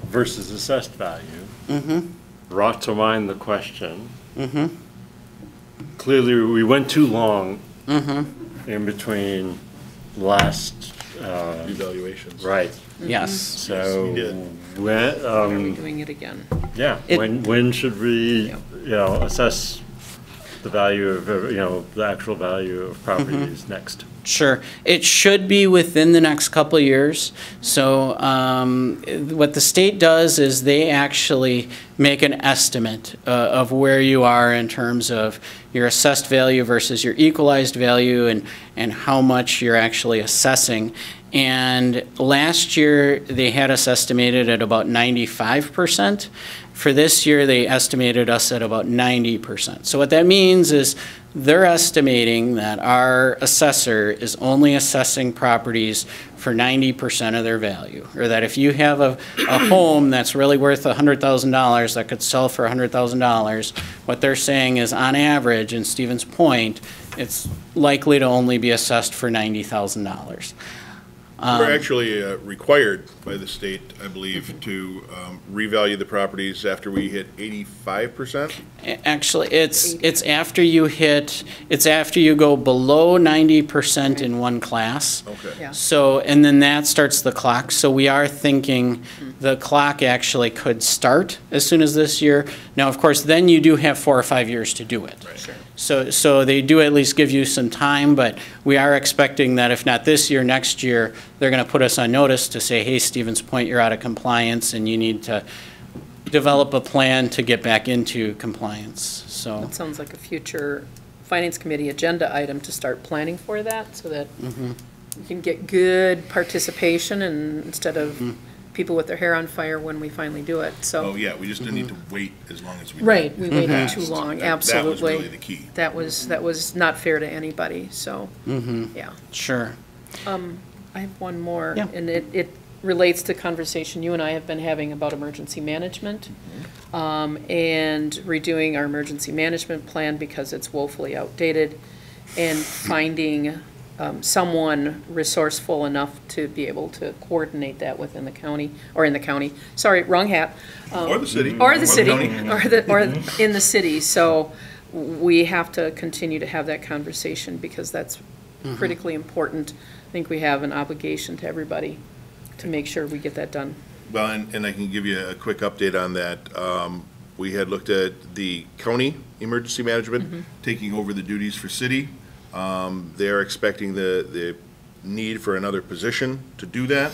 versus assessed value brought to mind the question. Clearly, we went too long in between last Evaluations. right. Yes. So we did. when Are we doing it again? yeah, when should we you know assess the value of the actual value of properties next? Sure. It should be within the next couple of years. So what the state does is they actually make an estimate of where you are in terms of your assessed value versus your equalized value and how much you're actually assessing. And last year, they had us estimated at about 95%. For this year, they estimated us at about 90%. So what that means is they're estimating that our assessor is only assessing properties for 90% of their value. Or that if you have a home that's really worth $100,000 that could sell for $100,000, what they're saying is on average, in Stevens Point, it's likely to only be assessed for $90,000. We're actually required by the state, I believe, to revalue the properties after we hit 85%. Actually, it's after you go below 90% in one class. Okay. Yeah. So, and then that starts the clock. So we are thinking the clock actually could start as soon as this year. Now, of course, then you do have 4 or 5 years to do it. Sure. So they do at least give you some time, but we are expecting that if not this year, next year, they're going to put us on notice to say, hey, Stevens Point, you're out of compliance and you need to develop a plan to get back into compliance, so. That sounds like a future Finance Committee agenda item to start planning for that, so that we can get good participation and instead of people with their hair on fire when we finally do it, so. Oh, yeah, we just didn't need to wait as long as we did. Right, we waited Past. too long, That was absolutely. really the key. That was not fair to anybody, so, yeah. Sure. I have one more, Yeah. and it relates to conversation you and I have been having about emergency management, and redoing our emergency management plan because it's woefully outdated, and finding someone resourceful enough to be able to coordinate that within the county, or in the county, sorry, wrong hat. Or the city. Or the city, county. or in the city, so we have to continue to have that conversation because that's critically important. I think we have an obligation to everybody to make sure we get that done. Well, and I can give you a quick update on that. We had looked at the county emergency management, taking over the duties for city. They are expecting the need for another position to do that.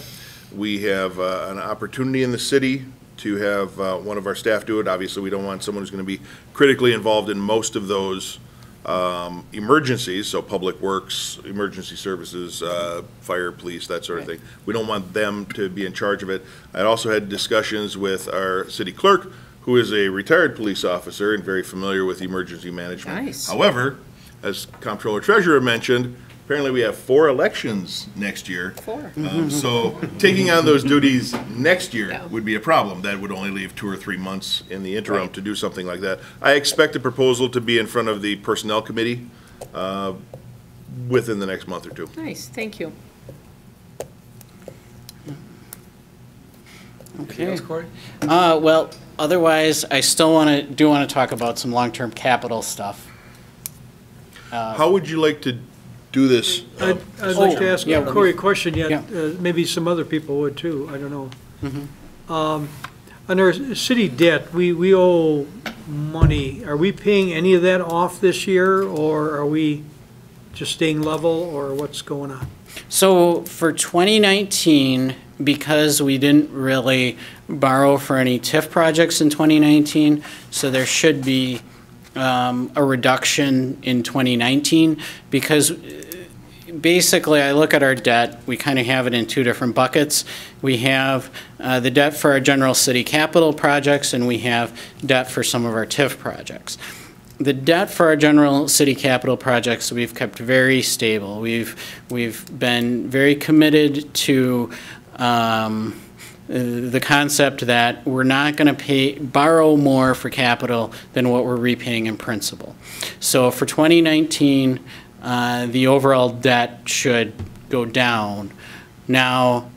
We have an opportunity in the city to have one of our staff do it. Obviously, we don't want someone who's going to be critically involved in most of those emergencies, so public works, emergency services, fire, police, that sort of thing. We don't want them to be in charge of it. I also had discussions with our city clerk, who is a retired police officer and very familiar with emergency management. Nice. However, as Comptroller Treasurer mentioned, apparently we have 4 elections next year. 4. So taking on those duties next year Yeah. would be a problem. That would only leave 2 or 3 months in the interim Right. to do something like that. I expect a proposal to be in front of the Personnel Committee within the next month or 2. Nice, thank you. Anything else, Corey? Well, otherwise, I still want to talk about some long-term capital stuff. How would you like to do this? I'd like to ask yeah, Corey a question yet, yeah. maybe some other people would too, I don't know. On our city debt, we owe money. Are we paying any of that off this year, or are we just staying level, or what's going on? So for 2019, because we didn't really borrow for any TIF projects in 2019, so there should be a reduction in 2019, because basically I look at our debt, we kind of have it in 2 different buckets. We have the debt for our general city capital projects, and we have debt for some of our TIF projects. The debt for our general city capital projects we've kept very stable. We've been very committed to the concept that we're not going to borrow more for capital than what we're repaying in principal. So for 2019, the overall debt should go down. Now,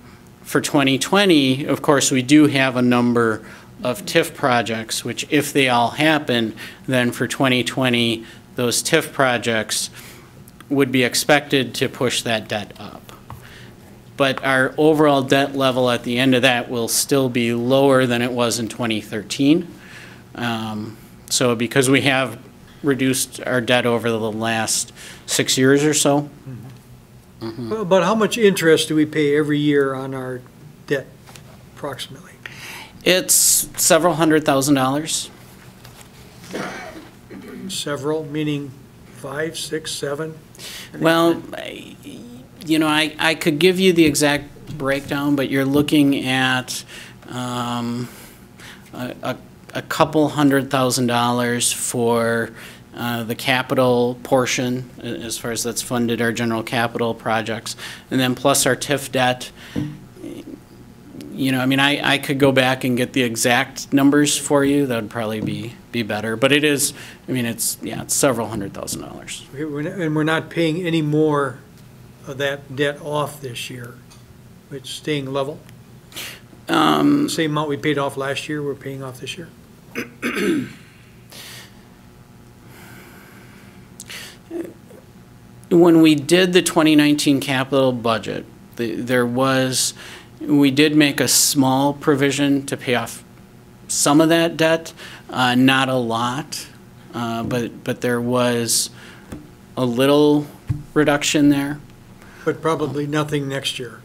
for 2020, of course, we do have a number of TIF projects, which if they all happen, then for 2020, those TIF projects would be expected to push that debt up. But our overall debt level at the end of that will still be lower than it was in 2013. So because we have reduced our debt over the last 6 years or so. But how much interest do we pay every year on our debt approximately? It's several $100,000. Several, meaning 5, 6, 7? Well, I could give you the exact breakdown, but you're looking at a couple $100,000 for the capital portion, as far as that's funded our general capital projects, and then plus our TIF debt. I could go back and get the exact numbers for you. That would probably be better. But it is, it's several $100,000. And we're not paying any more of that debt off this year. It's staying level? Same amount we paid off last year, we're paying off this year? When we did the 2019 capital budget, we did make a small provision to pay off some of that debt, not a lot, but there was a little reduction there. But probably nothing next year.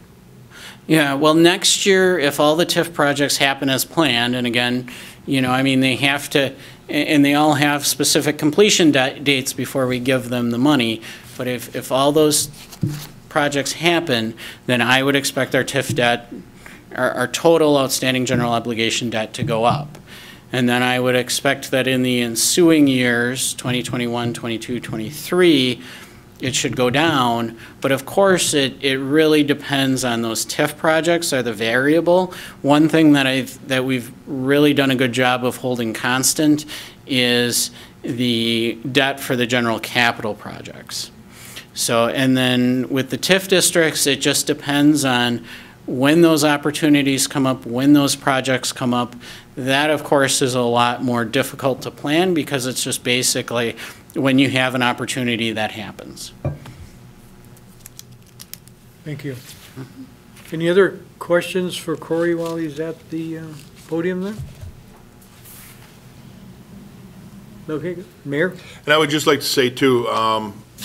Yeah, well, next year, if all the TIF projects happen as planned, and again, they have to, and they all have specific completion dates before we give them the money, but if all those projects happen, then I would expect our TIF debt, our total outstanding general obligation debt to go up. And then I would expect that in the ensuing years, 2021, 22, 23, it should go down. But of course, it really depends on those TIF projects are the variable. One thing that we've really done a good job of holding constant is the debt for the general capital projects. So, and then with the TIF districts, it just depends on when those opportunities come up, when those projects come up. That, of course, is a lot more difficult to plan because it's just basically when you have an opportunity that happens. Thank you. Any other questions for Corey while he's at the podium there? Okay, Mayor? And I would just like to say too,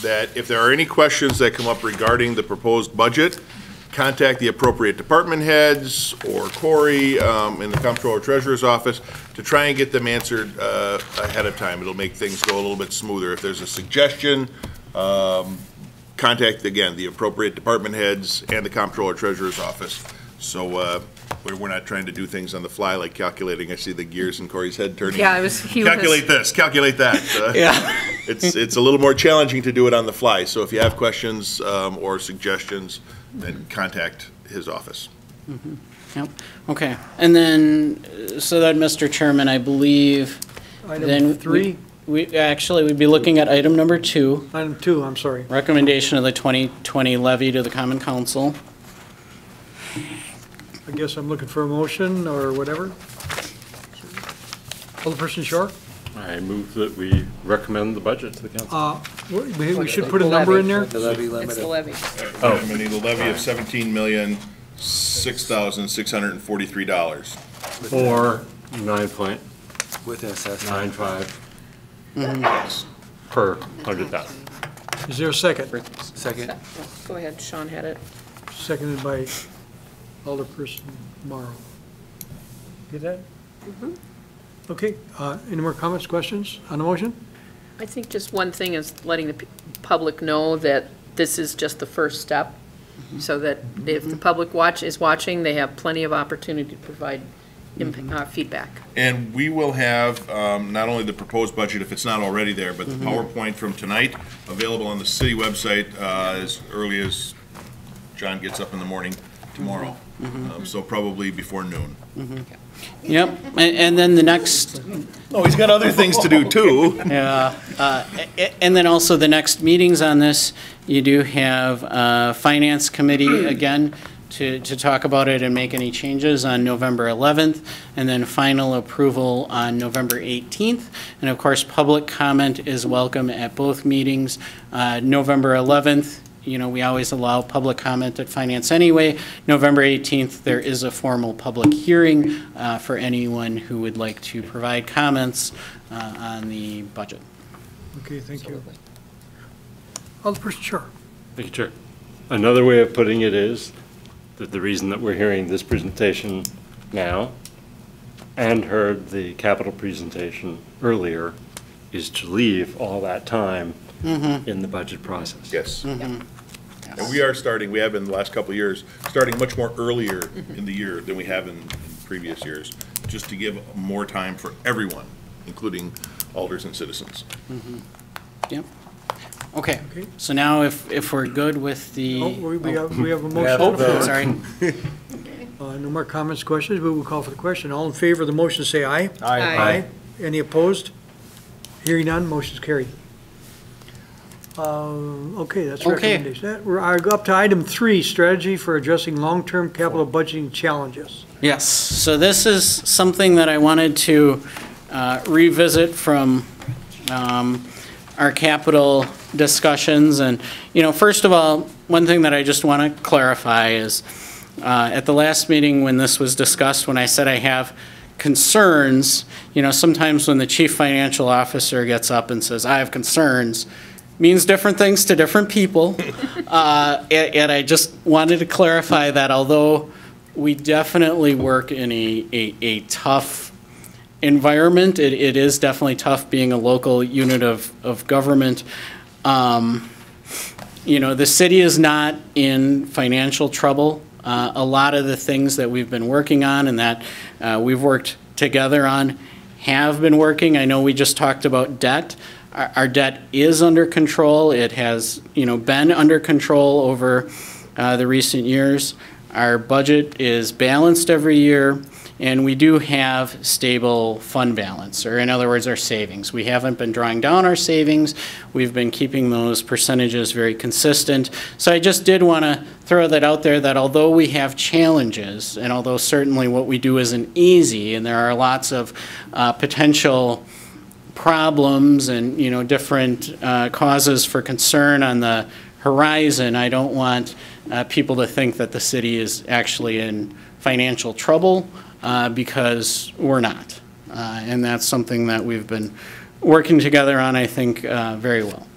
that if there are any questions that come up regarding the proposed budget, contact the appropriate department heads or Corey in the Comptroller Treasurer's office to try and get them answered ahead of time. It'll make things go a little bit smoother. If there's a suggestion, contact, again, the appropriate department heads and the Comptroller Treasurer's office. So we're not trying to do things on the fly like calculating. I see the gears in Corey's head turning. Yeah, calculate this, calculate that. Yeah. It's a little more challenging to do it on the fly. So if you have questions or suggestions, then contact his office. Mm-hmm. Yep. Okay. And then, so that, Mr. Chairman, I believe. Item 3? We'd be looking at item number 2. Item 2, I'm sorry. Recommendation of the 2020 levy to the Common Council. I guess I'm looking for a motion or whatever. Alderperson Shore? I move that we recommend the budget to the council. We should put a number in there? It's the levy. Recommending the levy of $17,006,643. Or 9.95 With assessment. per 100,000. Is there a second? Second. Go ahead, Sean had it. Seconded by Alderperson Morrow. Get that? Okay, any more comments, questions on the motion? I think just one thing is letting the public know that this is just the first step, so that if the public is watching, they have plenty of opportunity to provide feedback. And we will have not only the proposed budget, if it's not already there, but the PowerPoint from tonight available on the city website as early as John gets up in the morning tomorrow. So probably before noon. Yep. And then the next. Oh, he's got other things to do too. Yeah. And then also the next meetings on this, you do have Finance Committee again to talk about it and make any changes on November 11th, and then final approval on November 18th. And of course, public comment is welcome at both meetings. November 11th, we always allow public comment at Finance anyway. November 18th, there is a formal public hearing for anyone who would like to provide comments on the budget. Okay, thank you. Alderperson Shore? Thank you, Chair. Another way of putting it is that the reason that we're hearing this presentation now and heard the capital presentation earlier is to leave all that time in the budget process. Yes. And we are starting, we have in the last couple of years, starting much more earlier in the year than we have in previous years, just to give more time for everyone, including alders and citizens. Yep. Okay, so now if we're good with the. Oh, we have a motion. Oh, sorry. No more comments, questions, but we'll call for the question. All in favor of the motion, say aye. Aye. Any opposed? Hearing none, motion's carried. Okay, that's Okay. recommendation. We're up to item 3, strategy for addressing long-term capital budgeting challenges. Yes, so this is something that I wanted to revisit from our capital discussions. And, first of all, one thing that I just want to clarify is at the last meeting when this was discussed, when I said I have concerns, sometimes when the chief financial officer gets up and says, I have concerns, means different things to different people. And I just wanted to clarify that although we definitely work in a tough environment, it is definitely tough being a local unit of government. The city is not in financial trouble. A lot of the things that we've been working on and that we've worked together on have been working. I know we just talked about debt. Our debt is under control. It has, been under control over the recent years. Our budget is balanced every year, and we do have stable fund balance, or in other words, our savings. We haven't been drawing down our savings. We've been keeping those percentages very consistent. So I just did want to throw that out there, that although we have challenges, and although certainly what we do isn't easy, and there are lots of potential problems and different causes for concern on the horizon, I don't want people to think that the city is actually in financial trouble because we're not. And that's something that we've been working together on, I think, very well.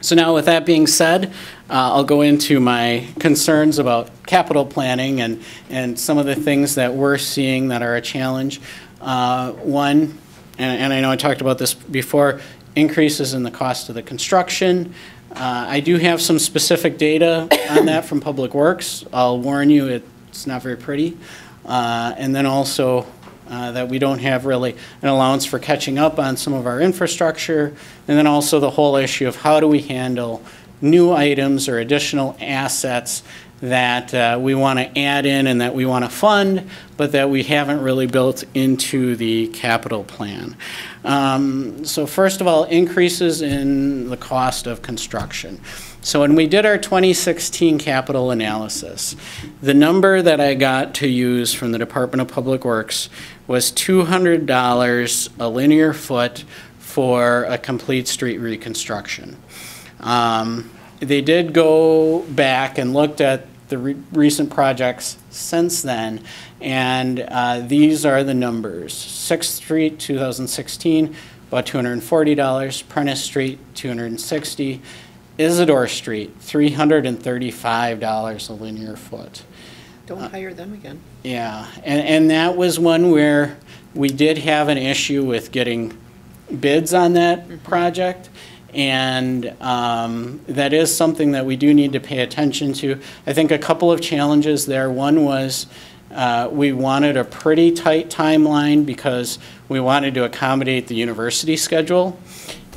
So now with that being said, I'll go into my concerns about capital planning and some of the things that we're seeing that are a challenge. One, and I know I talked about this before, increases in the cost of the construction. I do have some specific data on that from Public Works. I'll warn you, it's not very pretty. And then also that we don't have really an allowance for catching up on some of our infrastructure. And then also the whole issue of how do we handle new items or additional assets that we want to add in and that we want to fund, but that we haven't really built into the capital plan. So first of all, increases in the cost of construction. So when we did our 2016 capital analysis, the number that I got to use from the Department of Public Works was $200 a linear foot for a complete street reconstruction. They did go back and looked at the recent projects since then, and these are the numbers. 6th Street, 2016, about $240. Prentice Street, $260. Isidore Street, $335 a linear foot. Don't hire them again. Yeah, and that was one where we did have an issue with getting bids on that project. And that is something that we do need to pay attention to. I think a couple of challenges there. One was we wanted a pretty tight timeline because we wanted to accommodate the university schedule.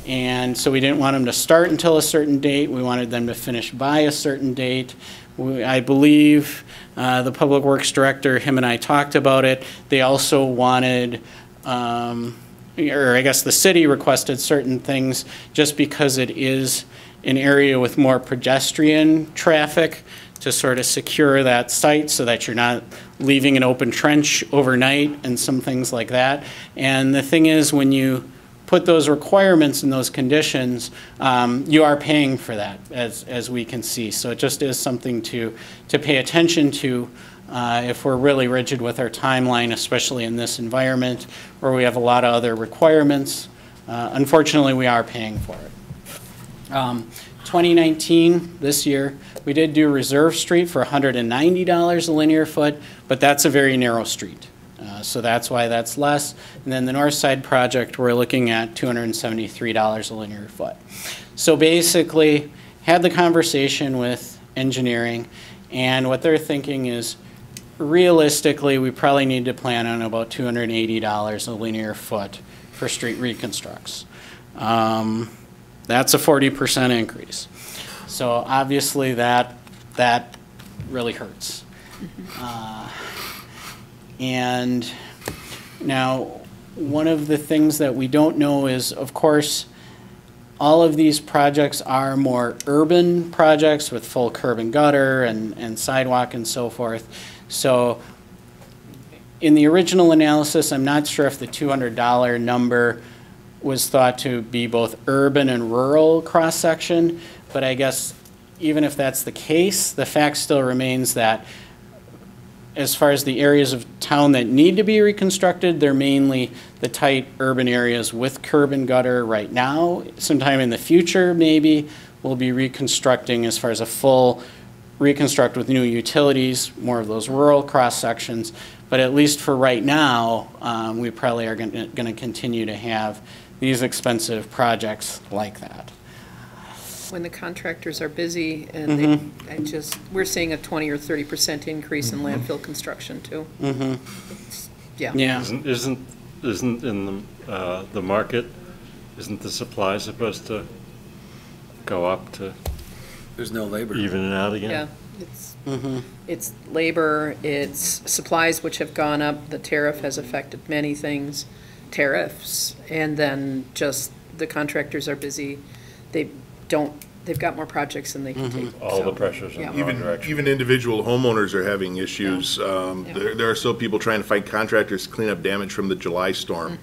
And so we didn't want them to start until a certain date. We wanted them to finish by a certain date. I believe the Public Works Director, him and I talked about it. They also wanted or I guess the city requested certain things just because it is an area with more pedestrian traffic to sort of secure that site so that you're not leaving an open trench overnight and some things like that. And the thing is, when you put those requirements and those conditions, you are paying for that, as we can see. So it just is something to pay attention to if we're really rigid with our timeline, especially in this environment where we have a lot of other requirements. Unfortunately, we are paying for it. 2019, this year, We did do Reserve Street for $190 a linear foot, but that's a very narrow street. So that's why that's less. And then the North Side project, we're looking at $273 a linear foot. So basically, had the conversation with engineering, and what they're thinking is, realistically, we probably need to plan on about $280 a linear foot for street reconstructs. That's a 40% increase. So obviously that really hurts. And now, one of the things that we don't know is, of course, all of these projects are more urban projects with full curb and gutter and sidewalk and so forth. So in the original analysis, I'm not sure if the $200 number was thought to be both urban and rural cross-section, but I guess even if that's the case, the fact still remains that as far as the areas of town that need to be reconstructed, they're mainly the tight urban areas with curb and gutter right now. Sometime in the future, maybe, we'll be reconstructing as far as a full reconstruct with new utilities, more of those rural cross-sections. But at least for right now, we probably are going to continue to have these expensive projects like that. When the contractors are busy and we're seeing a 20 or 30% increase in landfill construction too. Yeah. Isn't in the market, isn't the supply supposed to go up to There's no labor. even it out again? Yeah, it's labor, it's supplies which have gone up, the tariff has affected many things, tariffs, and then just the contractors are busy, they've got more projects than they can take. All so, the pressures in yeah. the wrong direction. Even individual homeowners are having issues. There are still people trying to find contractors to clean up damage from the July storm.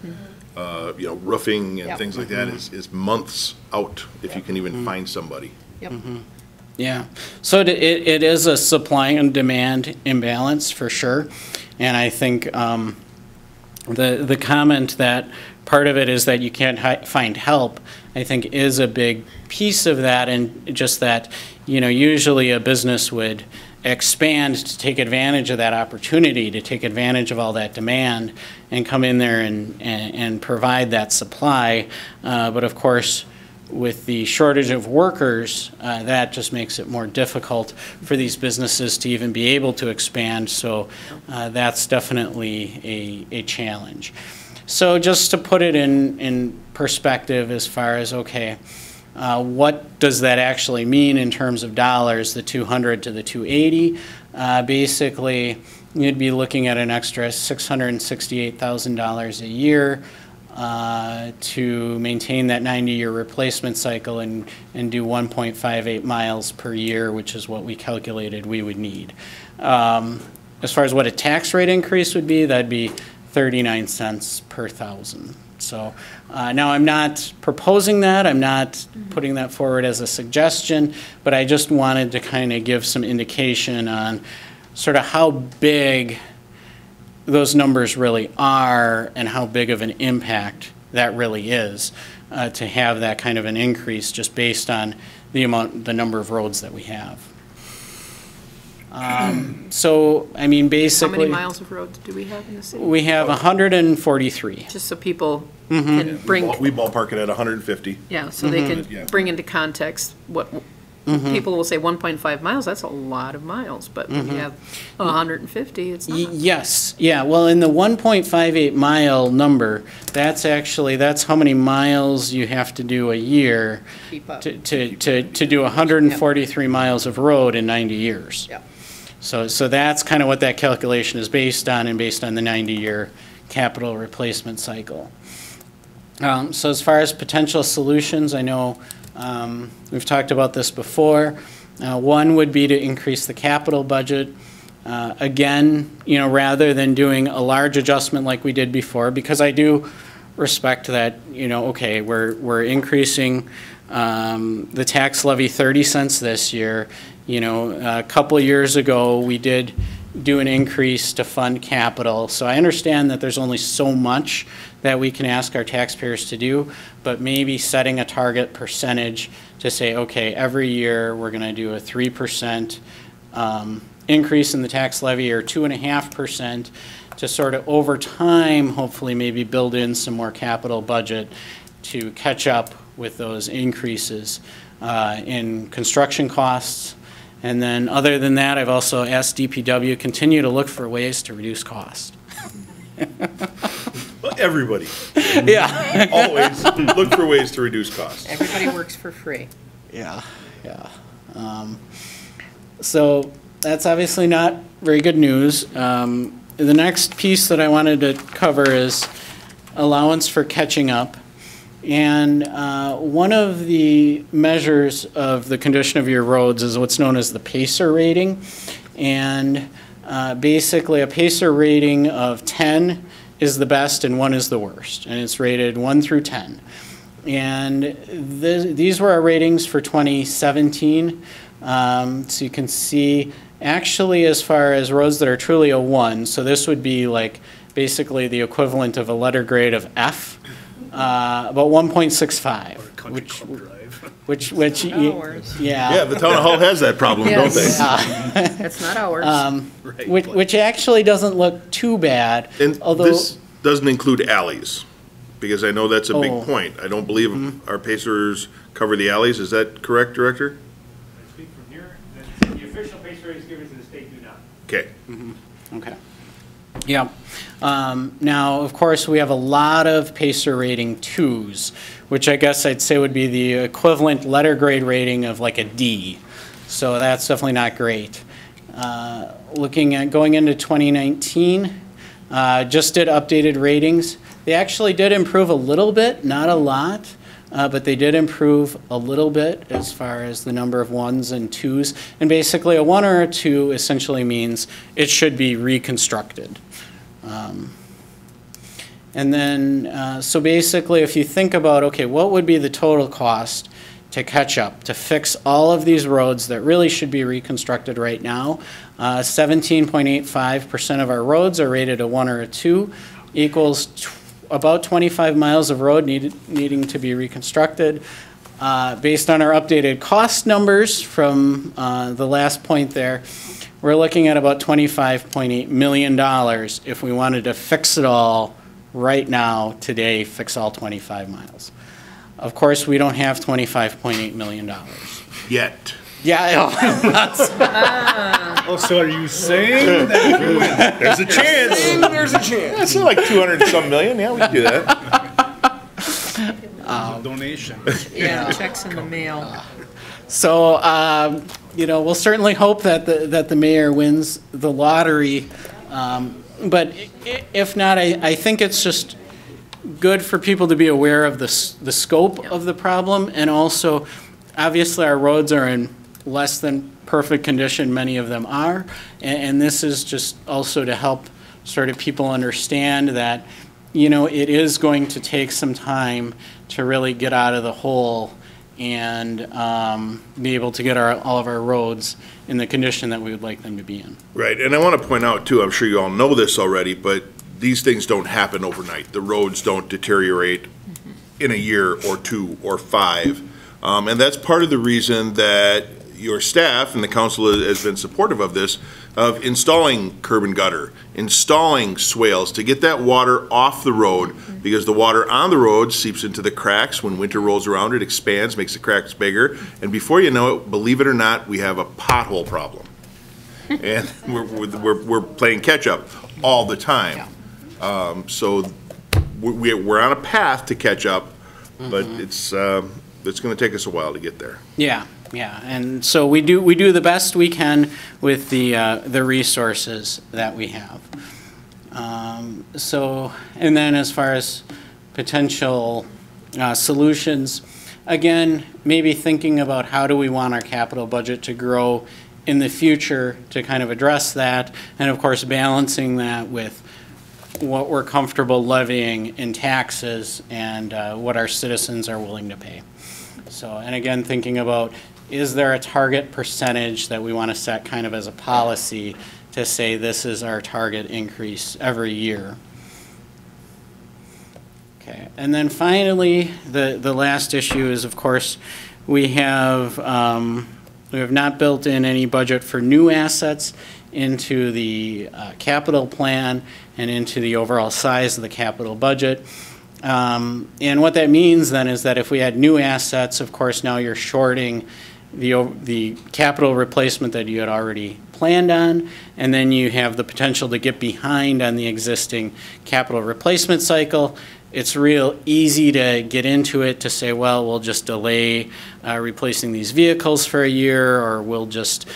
Roofing and Yep. things like that is months out if you can even find somebody. Yep. Yeah, so it is a supply and demand imbalance for sure. And I think the comment that part of it is that you can't find help, I think is a big piece of that, and just that, usually a business would expand to take advantage of that opportunity, to take advantage of all that demand and come in there and provide that supply. But of course, with the shortage of workers, that just makes it more difficult for these businesses to even be able to expand. So that's definitely a challenge. So just to put it in perspective as far as, okay, what does that actually mean in terms of dollars, the 200 to the 280? Basically, you'd be looking at an extra $668,000 a year to maintain that 90-year replacement cycle and do 1.58 miles per year, which is what we calculated we would need. As far as what a tax rate increase would be, that'd be 39 cents per thousand. So now I'm not proposing that, I'm not putting that forward as a suggestion, but I just wanted to kind of give some indication on sort of how big those numbers really are and how big of an impact that really is to have that kind of an increase just based on the number of roads that we have. So, I mean, basically. How many miles of road do we have in the city? We have 143. Just so people can bring, We ballpark it at 150. yeah, so they Yeah. can bring into context what, people will say 1.5 miles, that's a lot of miles, but when you have 150, it's not. Yes, yeah, well, in the 1.58 mile number, that's how many miles you have to do a year Keep up. to do 143 miles of road in 90 years. Yeah. So that's kind of what that calculation is based on, and based on the 90-year capital replacement cycle. So as far as potential solutions, I know we've talked about this before. One would be to increase the capital budget. Again, rather than doing a large adjustment like we did before, because I do respect that, okay, we're increasing the tax levy 30 cents this year. A couple of years ago, we did do an increase to fund capital. So I understand that there's only so much that we can ask our taxpayers to do, but maybe setting a target percentage to say, okay, every year we're going to do a 3% increase in the tax levy or 2.5% to sort of over time, hopefully maybe build in some more capital budget to catch up with those increases in construction costs. And then other than that, I've also asked DPW continue to look for ways to reduce cost. Well, everybody, Yeah. always look for ways to reduce costs. Everybody works for free. Yeah, yeah. So that's obviously not very good news. The next piece that I wanted to cover is allowance for catching up. And one of the measures of the condition of your roads is what's known as the PACER rating. And basically a PACER rating of 10 is the best and 1 is the worst. And it's rated 1 through 10. And these were our ratings for 2017. So you can see actually as far as roads that are truly a 1, so this would be like basically the equivalent of a letter grade of F, about 1.65. Which Ours. Yeah, the town hall has that problem, don't they? Yes. That's not ours. which actually doesn't look too bad, And although. this doesn't include alleys, because I know that's a Oh. big point. I don't believe our Pacers cover the alleys. Is that correct, Director? I speak from here, the official pace ratings given to the state do not. Okay. Okay. Yeah. Now, of course, we have a lot of PACER rating 2s, which I guess I'd say would be the equivalent letter grade rating of like a D. So that's definitely not great. Looking at going into 2019, just did updated ratings. They actually did improve a little bit, not a lot. But they did improve a little bit as far as the number of 1s and 2s. And basically, a 1 or a 2 essentially means it should be reconstructed. And then, so basically, if you think about, okay, what would be the total cost to catch up, to fix all of these roads that really should be reconstructed right now? 17.85% of our roads are rated a 1 or a 2, equals about 25 miles of road needing to be reconstructed. Based on our updated cost numbers from the last point there, we're looking at about $25.8 million if we wanted to fix it all right now, today, fix all 25 miles. Of course, we don't have $25.8 million. Yet. Yeah, Oh, so are you saying that you win? There's a chance. There's a chance. It's like 200 and some million. Yeah, we can do that. Donation. Yeah, checks in the mail. so, we'll certainly hope that the mayor wins the lottery. But if not, I think it's just good for people to be aware of the scope of the problem, and also, obviously, our roads are in less than perfect condition, many of them are, and this is just also to help sort of people understand that, it is going to take some time to really get out of the hole and be able to get all of our roads in the condition that we would like them to be in. Right, and I want to point out too, I'm sure you all know this already, but these things don't happen overnight. The roads don't deteriorate in a year or 2 or 5. And that's part of the reason that your staff and the council has been supportive of this, of installing curb and gutter, installing swales to get that water off the road, because the water on the road seeps into the cracks. When winter rolls around, it expands, makes the cracks bigger, and before you know it, believe it or not, we have a pothole problem. And we're playing catch up all the time. So we're on a path to catch up, but it's going to take us a while to get there. Yeah, and so we do the best we can with the resources that we have. So, and then as far as potential solutions, again, maybe thinking about how do we want our capital budget to grow in the future to kind of address that, and of course balancing that with what we're comfortable levying in taxes and what our citizens are willing to pay. So, and again, thinking about, is there a target percentage that we want to set kind of as a policy to say this is our target increase every year? Okay, and then finally, the last issue is, of course, we have not built in any budget for new assets into the capital plan and into the overall size of the capital budget. And what that means then is that if we had new assets, of course, now you're shorting the capital replacement that you had already planned on, and then you have the potential to get behind on the existing capital replacement cycle. It's real easy to get into it to say, well, we'll just delay replacing these vehicles for a year, or we'll just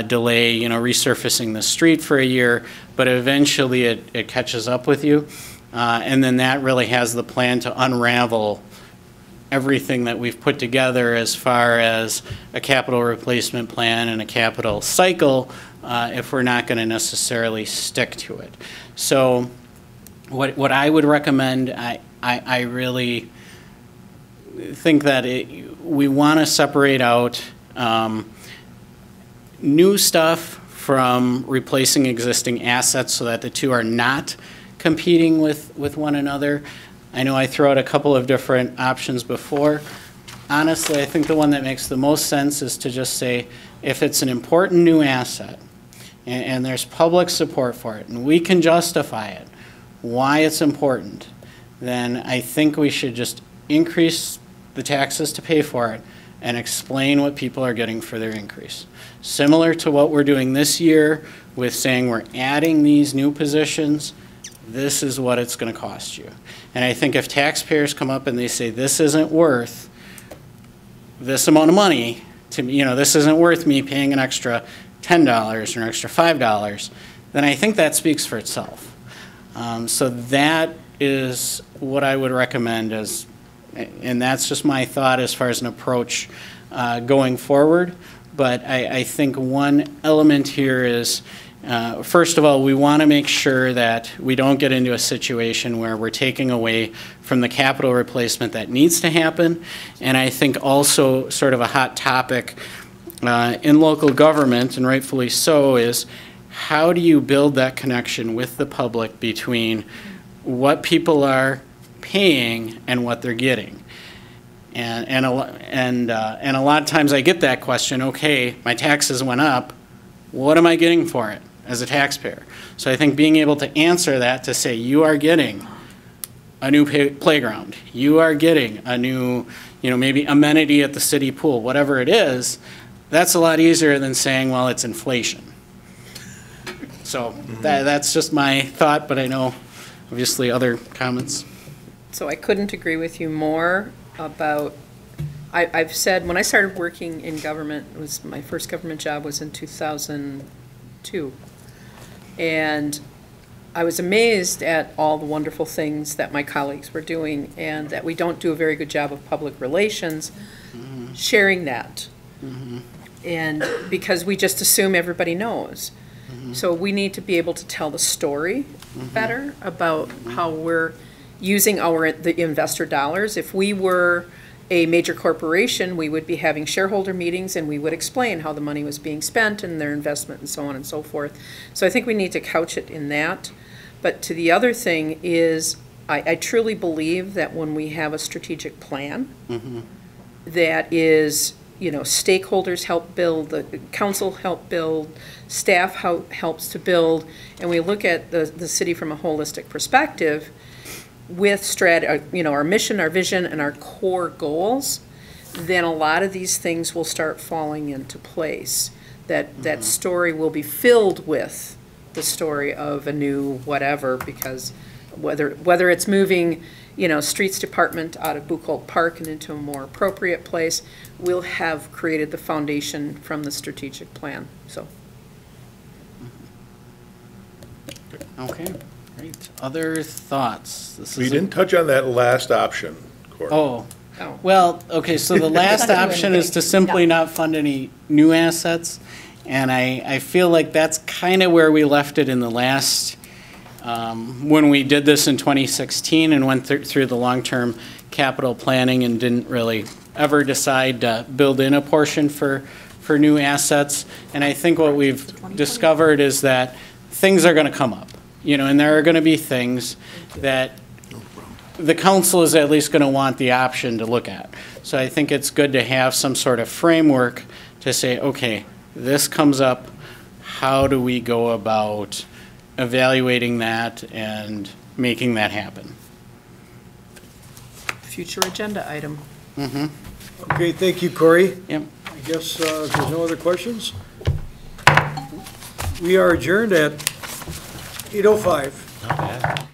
delay, resurfacing the street for a year, but eventually it catches up with you. And then that really has the plan to unravel everything that we've put together as far as a capital replacement plan and a capital cycle, if we're not going to necessarily stick to it. So what I would recommend, I really think that we want to separate out new stuff from replacing existing assets so that the two are not competing with one another. I know I threw out a couple of different options before. Honestly, I think the one that makes the most sense is to just say, if it's an important new asset and there's public support for it and we can justify it, why it's important, then I think we should just increase the taxes to pay for it and explain what people are getting for their increase. Similar to what we're doing this year with saying we're adding these new positions, this is what it's going to cost you. And I think if taxpayers come up and they say this isn't worth this amount of money to me, this isn't worth me paying an extra $10 or an extra $5, then I think that speaks for itself. So that is what I would recommend and that's just my thought as far as an approach going forward. But I think one element here is, first of all, we want to make sure that we don't get into a situation where we're taking away from the capital replacement that needs to happen. And I think also sort of a hot topic in local government, and rightfully so, is how do you build that connection with the public between what people are paying and what they're getting? And a lot of times I get that question, okay, my taxes went up, what am I getting for it as a taxpayer? So I think being able to answer that, to say you are getting a new playground, you are getting a new, maybe amenity at the city pool, whatever it is, that's a lot easier than saying, well, it's inflation. So that's just my thought, but I know obviously other comments. So I couldn't agree with you more about, I've said, when I started working in government, my first government job was in 2002. And I was amazed at all the wonderful things that my colleagues were doing, and that we don't do a very good job of public relations sharing that. And because we just assume everybody knows. So we need to be able to tell the story better about how we're using the investor dollars. If we were a major corporation, we would be having shareholder meetings and we would explain how the money was being spent and their investment and so on and so forth. So I think we need to couch it in that. But to the other thing is, I truly believe that when we have a strategic plan that is, stakeholders help build, the council help build, staff helps to build, and we look at the city from a holistic perspective with our mission, our vision, and our core goals, then a lot of these things will start falling into place. That story will be filled with the story of a new whatever, because whether it's moving, streets department out of Buchholz Park and into a more appropriate place, we'll have created the foundation from the strategic plan. So. Okay, great. Other thoughts? We didn't touch on that last option, Cory. Oh, well, okay, so the last option is to simply not fund any new assets. And I feel like that's kind of where we left it in the last, when we did this in 2016 and went through the long-term capital planning and didn't really ever decide to build in a portion for new assets. And I think what we've discovered is that things are going to come up, and there are going to be things that the council is at least going to want the option to look at. So I think it's good to have some sort of framework to say, okay, this comes up, how do we go about evaluating that and making that happen? Future agenda item. Okay, thank you, Corey. Yep. I guess if there's no other questions, we are adjourned at 8:05. Not bad.